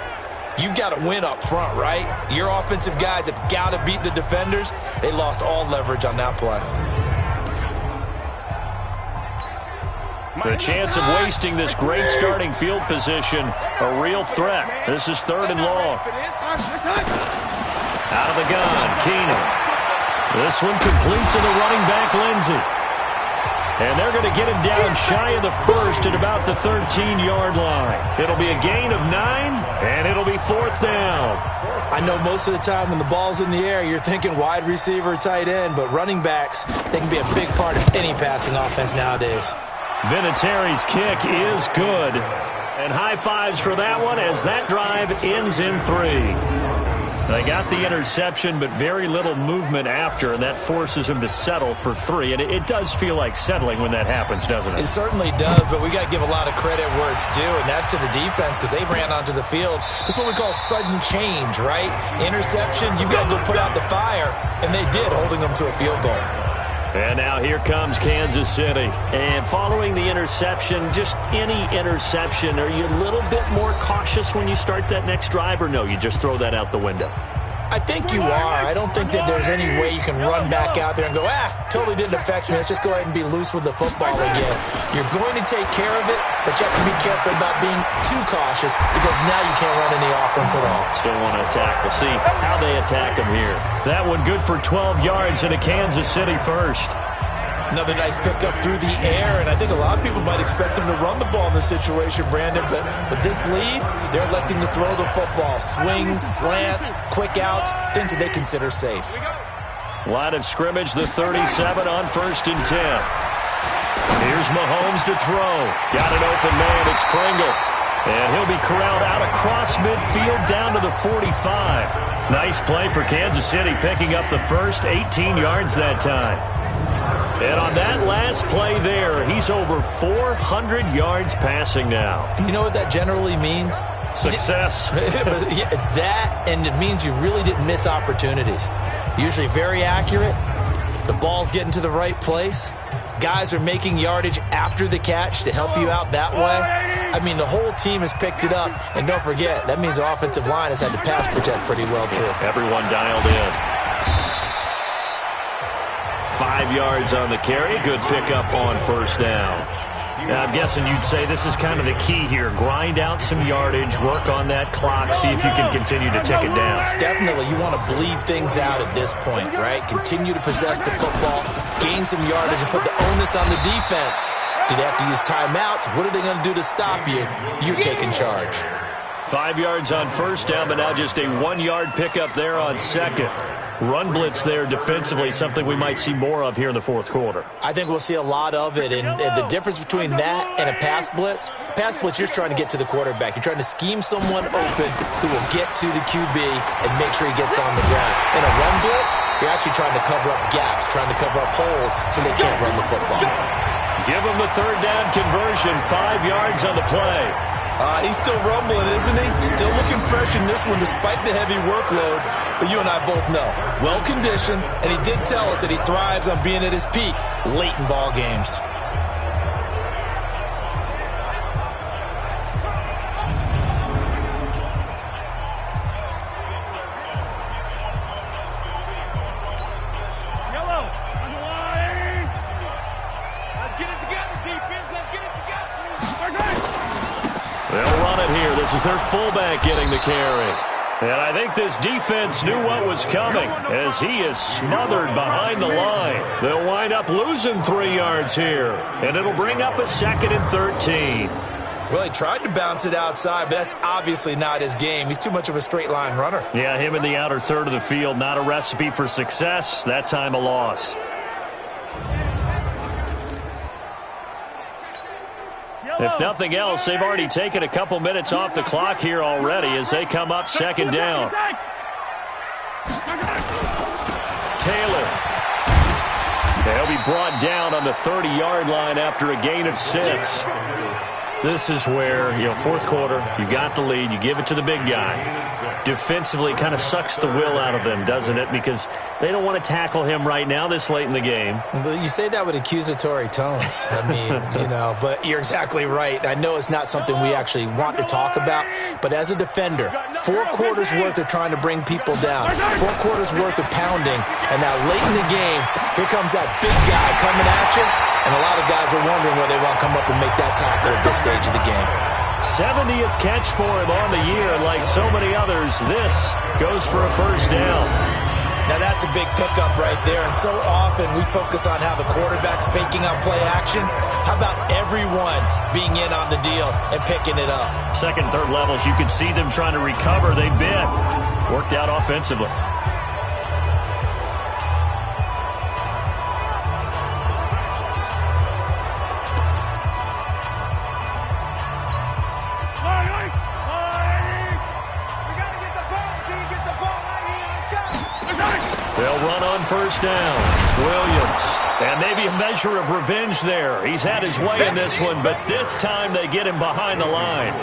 you've got to win up front, right? Your offensive guys have got to beat the defenders. They lost all leverage on that play. The chance of wasting this great starting field position, a real threat. This is 3rd and long. Out of the gun, Keenan. This one complete to the running back, Lindsey. And they're going to get him down shy of the first at about the 13-yard line. It'll be a gain of 9, and it'll be 4th down. I know most of the time when the ball's in the air, you're thinking wide receiver, tight end, but running backs, they can be a big part of any passing offense nowadays. Vinatieri's kick is good. And high fives for that one as that drive ends in 3. They got the interception, but very little movement after, and that forces him to settle for 3. And it does feel like settling when that happens, doesn't it? It certainly does, but we got to give a lot of credit where it's due, and that's to the defense because they ran onto the field. This is what we call sudden change, right? Interception, you got to go put out the fire, and they did, holding them to a field goal. And now here comes Kansas City. And following the interception, just any interception, are you a little bit more cautious when you start that next drive, or no, you just throw that out the window? I think you are. I don't think that there's any way you can run back out there and go, totally didn't affect me. Let's just go ahead and be loose with the football again. You're going to take care of it, but you have to be careful about being too cautious because now you can't run any offense at all. Still want to attack. We'll see how they attack him here. That one good for 12 yards and a Kansas City first. Another nice pickup through the air, and I think a lot of people might expect them to run the ball in this situation, Brandon, but this lead, they're electing to throw the football. Swings, slants, quick outs, things that they consider safe. Line of scrimmage, the 37 on 1st and 10. Here's Mahomes to throw. Got an open man, it's Pringle. And he'll be corralled out across midfield down to the 45. Nice play for Kansas City, picking up the first 18 yards that time. And on that last play there, he's over 400 yards passing now. You know what that generally means? Success. That, and it means you really didn't miss opportunities. Usually very accurate. The ball's getting to the right place. Guys are making yardage after the catch to help you out that way. I mean, the whole team has picked it up. And don't forget, that means the offensive line has had to pass protect pretty well, too. Everyone dialed in. 5 yards on the carry. Good pickup on 1st down. Now, I'm guessing you'd say this is kind of the key here. Grind out some yardage, work on that clock, see if you can continue to tick it down. Definitely. You want to bleed things out at this point, right? Continue to possess the football, gain some yardage, and put the onus on the defense. Do they have to use timeouts? What are they going to do to stop you? You're taking charge. 5 yards on 1st down, but now just a 1-yard pickup there on 2nd. Run blitz there defensively, something we might see more of here in the 4th quarter. I think we'll see a lot of it, and the difference between that and a pass blitz, you're just trying to get to the quarterback. You're trying to scheme someone open who will get to the QB and make sure he gets on the ground. In a run blitz, you're actually trying to cover up gaps, trying to cover up holes so they can't run the football. Give him the 3rd down conversion, 5 yards on the play. He's still rumbling, isn't he? Still looking fresh in this one despite the heavy workload. But you and I both know, well-conditioned, and he did tell us that he thrives on being at his peak late in ball games. They'll run it here. This is their fullback getting the carry. And I think this defense knew what was coming as he is smothered behind the line. They'll wind up losing 3 yards here, and it'll bring up a 2nd and 13. Well, he tried to bounce it outside, but that's obviously not his game. He's too much of a straight-line runner. Yeah, him in the outer third of the field, not a recipe for success. That time a loss. If nothing else, they've already taken a couple minutes off the clock here already as they come up 2nd down. Taylor. They'll be brought down on the 30-yard line after a gain of 6. This is where, fourth quarter, you got the lead, you give it to the big guy. Defensively, kind of sucks the will out of them, doesn't it? Because they don't want to tackle him right now this late in the game. But you say that with accusatory tones. I mean, but you're exactly right. I know it's not something we actually want to talk about, but as a defender, 4 quarters worth of trying to bring people down, 4 quarters worth of pounding, and now late in the game, here comes that big guy coming at you, and a lot of guys are wondering whether they want to come up and make that tackle at this stage of the game. 70th catch for him on the year, and like so many others, this goes for a first down. Now that's a big pickup right there, and so often we focus on how the quarterback's faking out play action. How about everyone being in on the deal and picking it up? Second, third levels, you could see them trying to recover. They've been worked out offensively. They'll run on first down. Williams. And maybe a measure of revenge there. He's had his way in this one, but this time they get him behind the line.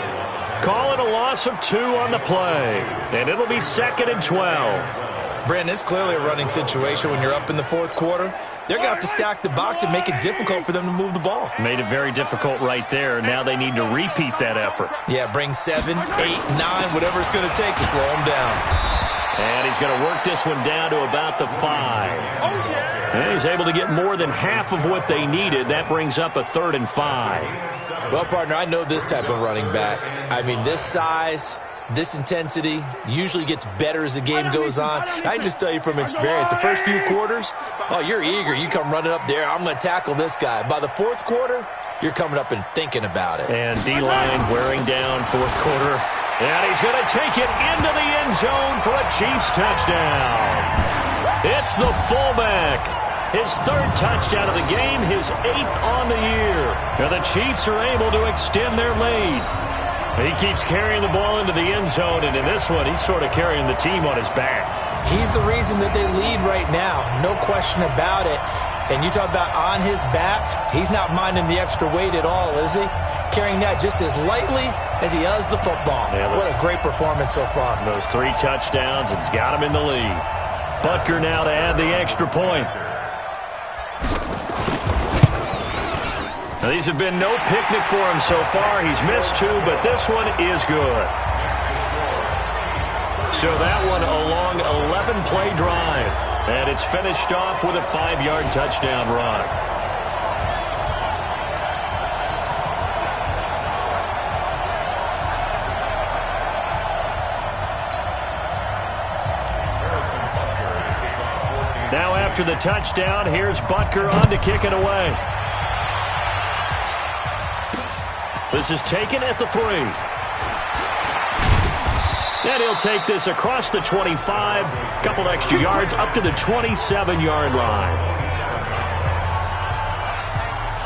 Call it a loss of 2 on the play. And it'll be 2nd and 12. Brandon, it's clearly a running situation when you're up in the fourth quarter. They're going to have to stack the box and make it difficult for them to move the ball. Made it very difficult right there. Now they need to repeat that effort. Yeah, bring 7, 8, 9, whatever it's going to take to slow them down. And he's going to work this one down to about the 5. And he's able to get more than half of what they needed. That brings up a 3rd and 5. Well, partner, I know this type of running back. I mean, this size, this intensity usually gets better as the game goes on. I can just tell you from experience, the first few quarters, you're eager. You come running up there, I'm going to tackle this guy. By the fourth quarter, you're coming up and thinking about it. And D-line wearing down fourth quarter. And he's going to take it into the end zone for a Chiefs touchdown. It's the fullback. His 3rd touchdown of the game, his 8th on the year. Now the Chiefs are able to extend their lead. He keeps carrying the ball into the end zone, and in this one, he's sort of carrying the team on his back. He's the reason that they lead right now, no question about it. And you talk about on his back, he's not minding the extra weight at all, is he? Carrying that just as lightly as he does the football. Yeah, what a great performance so far. Those 3 touchdowns, it's got him in the lead. Butker now to add the extra point. Now, these have been no picnic for him so far. He's missed 2, but this one is good. So that one a long 11-play drive. And it's finished off with a 5-yard touchdown run. Now after the touchdown, here's Butker on to kick it away. This is taken at the 3. And he'll take this across the 25, a couple extra yards, up to the 27-yard line.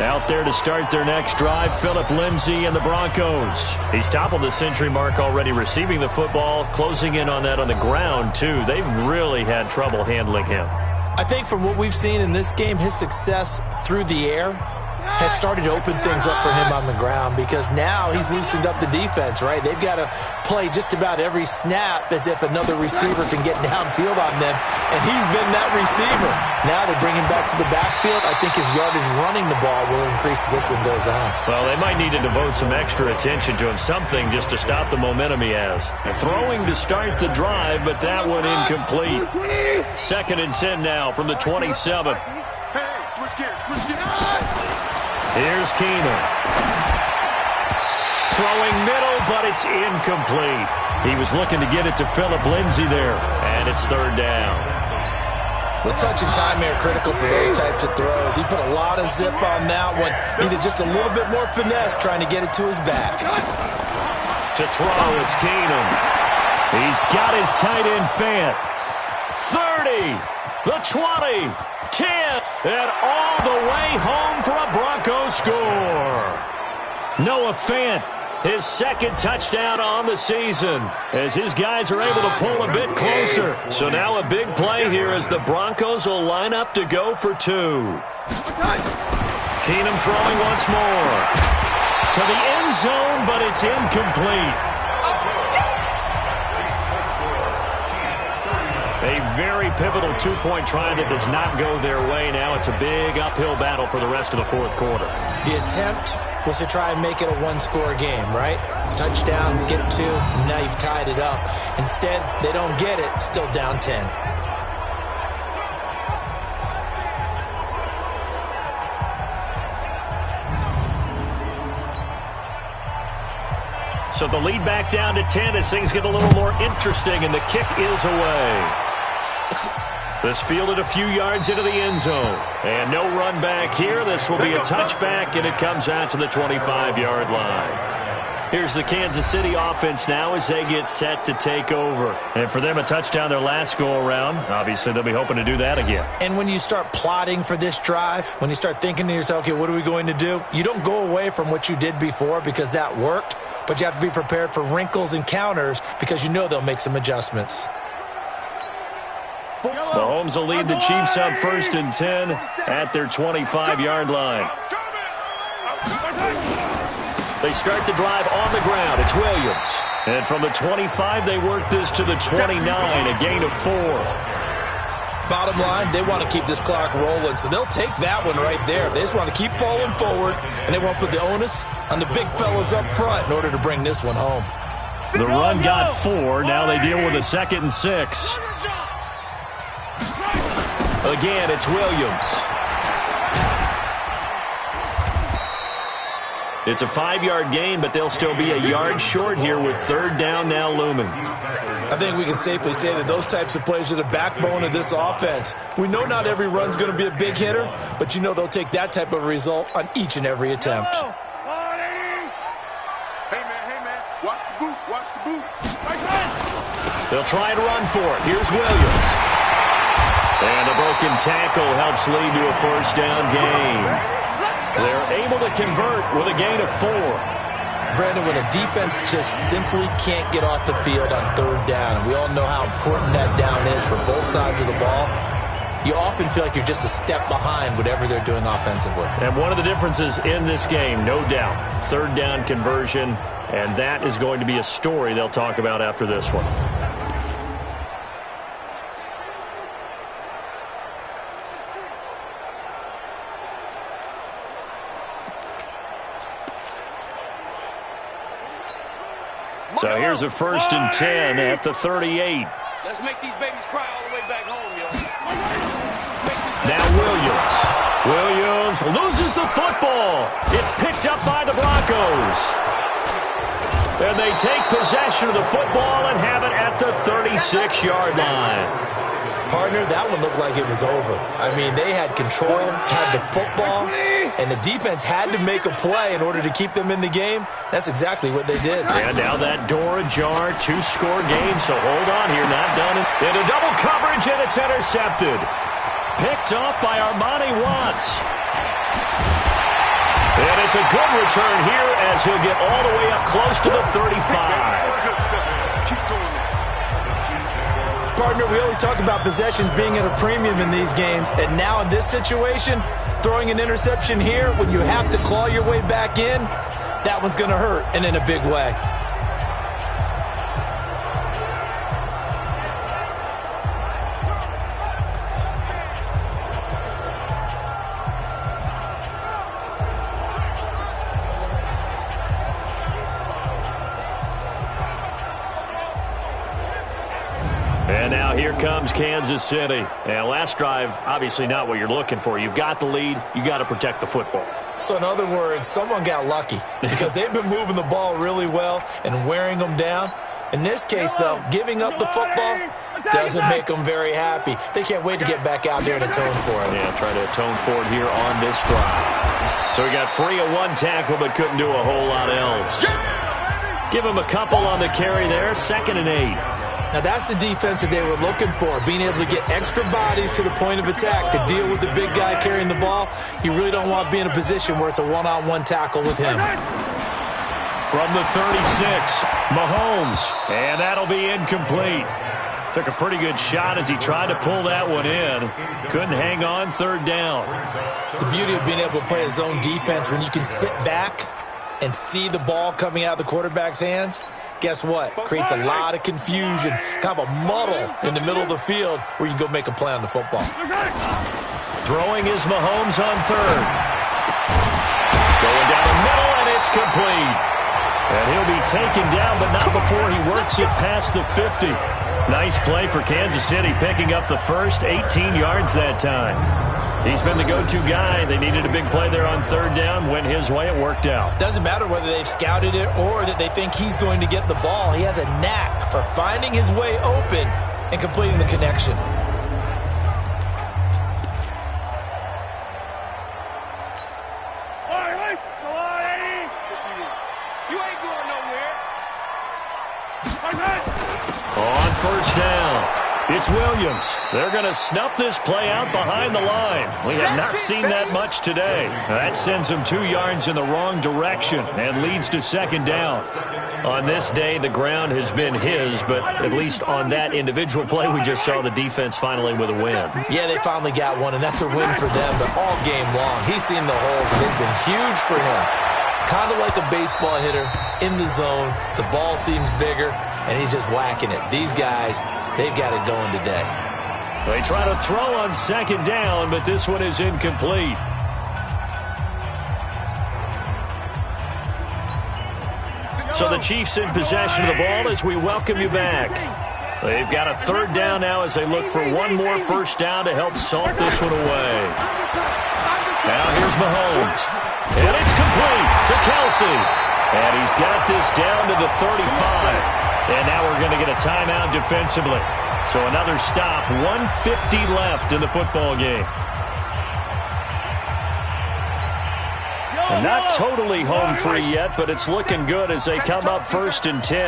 Out there to start their next drive, Phillip Lindsay and the Broncos. He's toppled the century mark already receiving the football, closing in on that on the ground, too. They've really had trouble handling him. I think from what we've seen in this game, his success through the air has started to open things up for him on the ground because now he's loosened up the defense, right? They've got to play just about every snap as if another receiver can get downfield on them, and he's been that receiver. Now they bring him back to the backfield. I think his yardage running the ball will increase as this one goes on. Well, they might need to devote some extra attention to him, something just to stop the momentum he has. Throwing to start the drive, but that one incomplete. 2nd and 10 now from the 27. Here's Keenum. throwing middle, but it's incomplete. He was looking to get it to Phillip Lindsay there, and it's third down. The touch and time here critical for those types of throws. He put a lot of zip on that one. Needed just a little bit more finesse trying to get it to his back. To throw, it's Keenum. He's got his tight end Fant. 30, the 20, 10, and all the way home for a Broncos score. Noah Fant, his second touchdown on the season, as his guys are able to pull a bit closer. So now a big play here as the Broncos will line up to go for two. Keenum throwing once more. To the end zone, but it's incomplete. A very pivotal two-point try that does not go their way. Now it's a big uphill battle for the rest of the fourth quarter. The attempt was to try and make it a one-score game, right? Touchdown, get two, now you've tied it up. Instead, they don't get it, still down 10. So the lead back down to 10 as things get a little more interesting, and the kick is away. This fielded a few yards into the end zone. And no run back here. This will be a touchback, and it comes out to the 25-yard line. Here's the Kansas City offense now as they get set to take over. And for them, a touchdown their last go-around. Obviously, they'll be hoping to do that again. And when you start plotting for this drive, when you start thinking to yourself, okay, what are we going to do? You don't go away from what you did before because that worked, but you have to be prepared for wrinkles and counters because you know they'll make some adjustments. Mahomes will lead the Chiefs up 1st and 10 at their 25-yard line. They start the drive on the ground. It's Williams. And from the 25, they work this to the 29, a gain of 4. Bottom line, they want to keep this clock rolling, so they'll take that one right there. They just want to keep falling forward, and they won't put the onus on the big fellas up front in order to bring this one home. The run got 4. Now they deal with a 2nd and 6. Again, it's Williams. It's a 5-yard gain, but they'll still be a yard short here with third down now looming. I think we can safely say that those types of plays are the backbone of this offense. We know not every run's going to be a big hitter, but you know they'll take that type of result on each and every attempt. Hey, man, watch the boot, watch the boot. They'll try and run for it. Here's Williams. And a broken tackle helps lead to a first down gain. They're able to convert with a gain of 4. Brandon, when a defense just simply can't get off the field on third down, and we all know how important that down is for both sides of the ball, you often feel like you're just a step behind whatever they're doing offensively. And one of the differences in this game, no doubt, third down conversion, and that is going to be a story they'll talk about after this one. So here's a 1st and 10 at the 38. Let's make these babies cry all the way back home, yo. Now Williams. Williams loses the football. It's picked up by the Broncos. And they take possession of the football and have it at the 36-yard line. Partner, that one looked like it was over. I mean, they had control, had the football, and the defense had to make a play in order to keep them in the game. That's exactly what they did. And now that door ajar, 2-score game, so hold on here, not done. Into double coverage, and it's intercepted. Picked off by Armani Watts. And it's a good return here as he'll get all the way up close to the 35. Partner, we always talk about possessions being at a premium in these games, and now in this situation, throwing an interception here when you have to claw your way back in, that one's going to hurt, and in a big way. And now here comes Kansas City. And last drive, obviously not what you're looking for. You've got the lead. You got to protect the football. So in other words, someone got lucky because they've been moving the ball really well and wearing them down. In this case, though, giving up the football doesn't make them very happy. They can't wait to get back out there and atone for it. Yeah, try to atone for it here on this drive. So he got free of one tackle but couldn't do a whole lot else. Give him a couple on the carry there, 2nd and 8. Now, that's the defense that they were looking for, being able to get extra bodies to the point of attack to deal with the big guy carrying the ball. You really don't want to be in a position where it's a one-on-one tackle with him. From the 36, Mahomes, and that'll be incomplete. Took a pretty good shot as he tried to pull that one in. Couldn't hang on, 3rd down. The beauty of being able to play a zone defense when you can sit back and see the ball coming out of the quarterback's hands, guess what? Creates a lot of confusion, kind of a muddle in the middle of the field where you can go make a play on the football. Throwing is Mahomes on 3rd. Going down the middle, and it's complete. And he'll be taken down, but not before he works it past the 50. Nice play for Kansas City, picking up the first 18 yards that time. He's been the go-to guy. They needed a big play there on 3rd down. Went his way. It worked out. Doesn't matter whether they've scouted it or that they think he's going to get the ball. He has a knack for finding his way open and completing the connection. On 1st down, it's Williams. They're going to snuff this play out behind the line. We have not seen that much today. That sends him 2 yards in the wrong direction and leads to 2nd down. On this day, the ground has been his, but at least on that individual play, we just saw the defense finally with a win. Yeah, they finally got one, and that's a win for them, but all game long, he's seen the holes, and they've been huge for him. Kind of like a baseball hitter in the zone. The ball seems bigger, and he's just whacking it. These guys, they've got it going today. They try to throw on 2nd down, but this one is incomplete. So the Chiefs in possession of the ball as we welcome you back. They've got a 3rd down now as they look for one more 1st down to help salt this one away. Now here's Mahomes. And it's complete to Kelsey. And he's got this down to the 35. And now we're going to get a timeout defensively. So another stop, 1:50 left in the football game. And not totally home free yet, but it's looking good as they come up 1st and 10.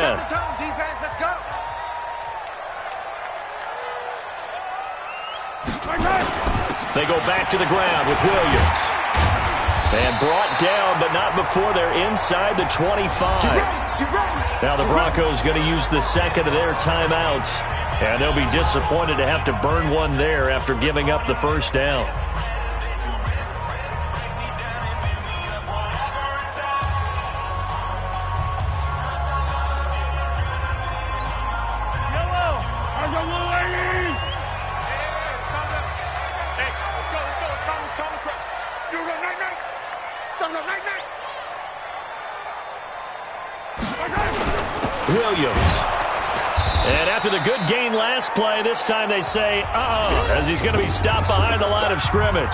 They go back to the ground with Williams. And brought down, but not before they're inside the 25. Now the Broncos going to use the 2nd of their timeouts. And they'll be disappointed to have to burn one there after giving up the 1st down. Williams. And after the good gain last play, this time they say, as he's going to be stopped behind the line of scrimmage.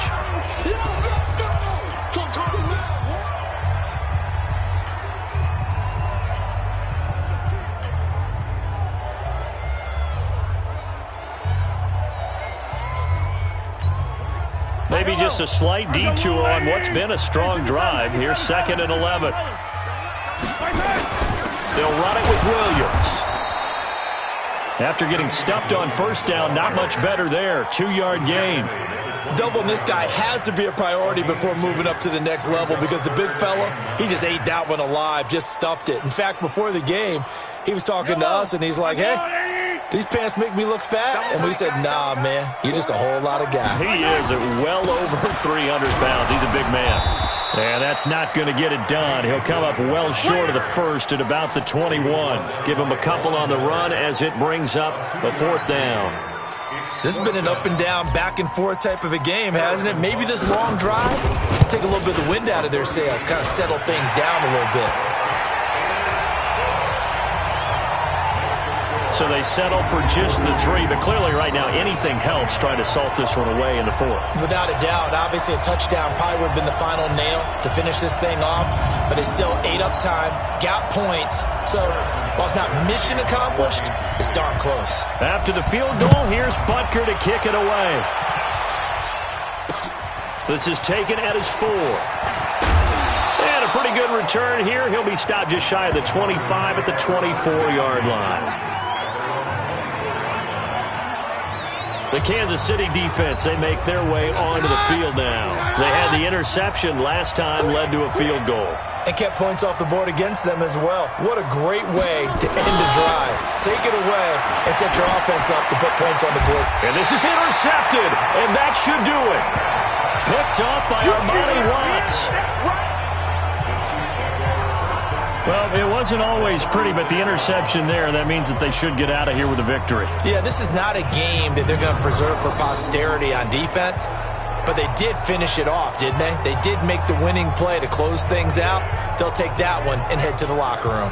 Maybe just a slight detour on what's been a strong drive. Here's 2nd and 11. They'll run it with Williams. After getting stuffed on 1st down, not much better there. 2-yard gain. Doubling this guy has to be a priority before moving up to the next level because the big fella, he just ate that one alive, just stuffed it. In fact, before the game, he was talking to us, and he's like, hey, these pants make me look fat? And we said, nah, man, you're just a whole lot of guy. He is at well over 300 pounds. He's a big man. And that's not going to get it done. He'll come up well short of the 1st at about the 21. Give him a couple on the run as it brings up the 4th down. This has been an up and down, back and forth type of a game, hasn't it? Maybe this long drive take a little bit of the wind out of their sails, kind of settle things down a little bit. So they settle for just the 3, but clearly right now anything helps trying to salt this one away in the 4th. Without a doubt, obviously a touchdown probably would have been the final nail to finish this thing off, but it's still ate up time, got points, so while it's not mission accomplished, it's darn close. After the field goal, here's Butker to kick it away. This is taken at his 4. And a pretty good return here. He'll be stopped just shy of the 25 at the 24-yard line. The Kansas City defense, they make their way onto the field now. They had the interception last time, led to a field goal. And kept points off the board against them as well. What a great way to end a drive. Take it away and set your offense up to put points on the board. And this is intercepted, and that should do it. Picked off by Armani Watts. Well, it wasn't always pretty, but the interception there, that means that they should get out of here with a victory. Yeah, this is not a game that they're going to preserve for posterity on defense, but they did finish it off, didn't they? They did make the winning play to close things out. They'll take that one and head to the locker room.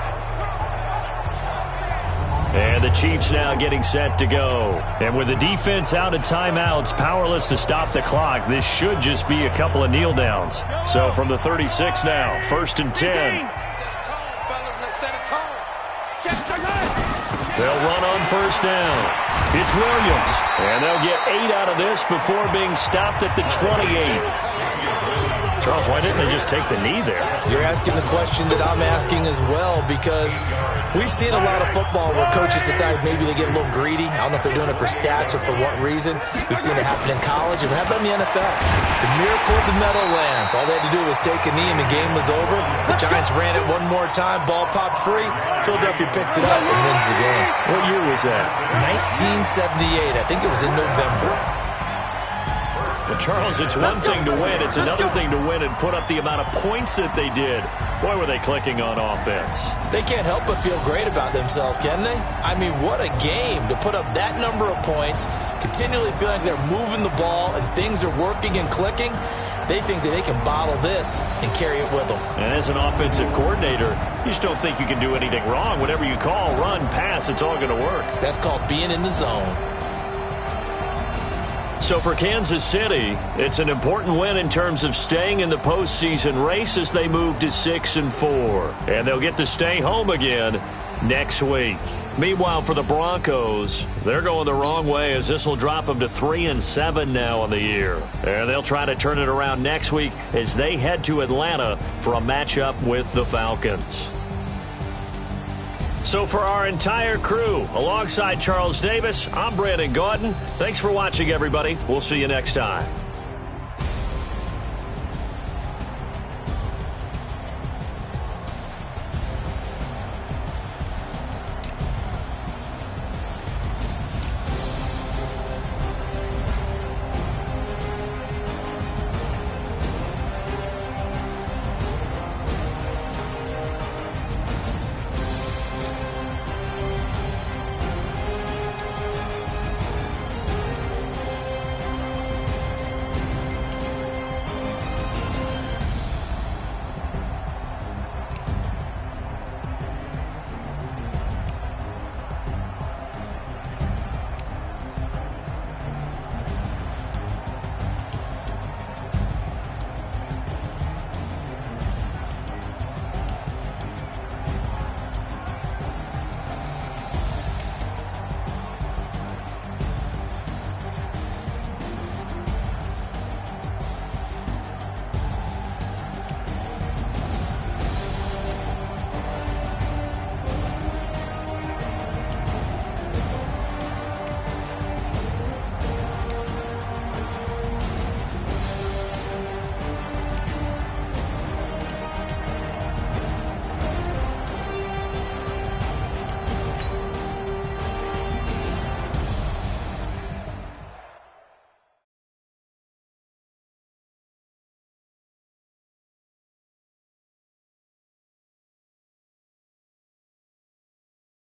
And the Chiefs now getting set to go. And with the defense out of timeouts, powerless to stop the clock, this should just be a couple of kneel downs. So from the 36 now, 1st and 10. They'll run on 1st down. It's Williams. And they'll get 8 out of this before being stopped at the 28. Charles, why didn't they just take the knee there? You're asking the question that I'm asking as well, because we've seen a lot of football where coaches decide maybe they get a little greedy. I don't know if they're doing it for stats or for what reason. We've seen it happen in college, and it happened in the NFL. The miracle of the Meadowlands. All they had to do was take a knee, and the game was over. The Giants ran it one more time. Ball popped free. Philadelphia picks it up and wins the game. What year was that? 1978. I think it was in November. Well, Charles, it's one thing to win. It's another thing to win and put up the amount of points that they did. Boy, were they clicking on offense. They can't help but feel great about themselves, can they? I mean, what a game to put up that number of points, continually feeling like they're moving the ball and things are working and clicking. They think that they can bottle this and carry it with them. And as an offensive coordinator, you just don't think you can do anything wrong. Whatever you call, run, pass, it's all going to work. That's called being in the zone. So for Kansas City, it's an important win in terms of staying in the postseason race as they move to 6-4. And they'll get to stay home again next week. Meanwhile, for the Broncos, they're going the wrong way as this will drop them to 3-7 now on the year. And they'll try to turn it around next week as they head to Atlanta for a matchup with the Falcons. So for our entire crew, alongside Charles Davis, I'm Brandon Gaudin. Thanks for watching, everybody. We'll see you next time.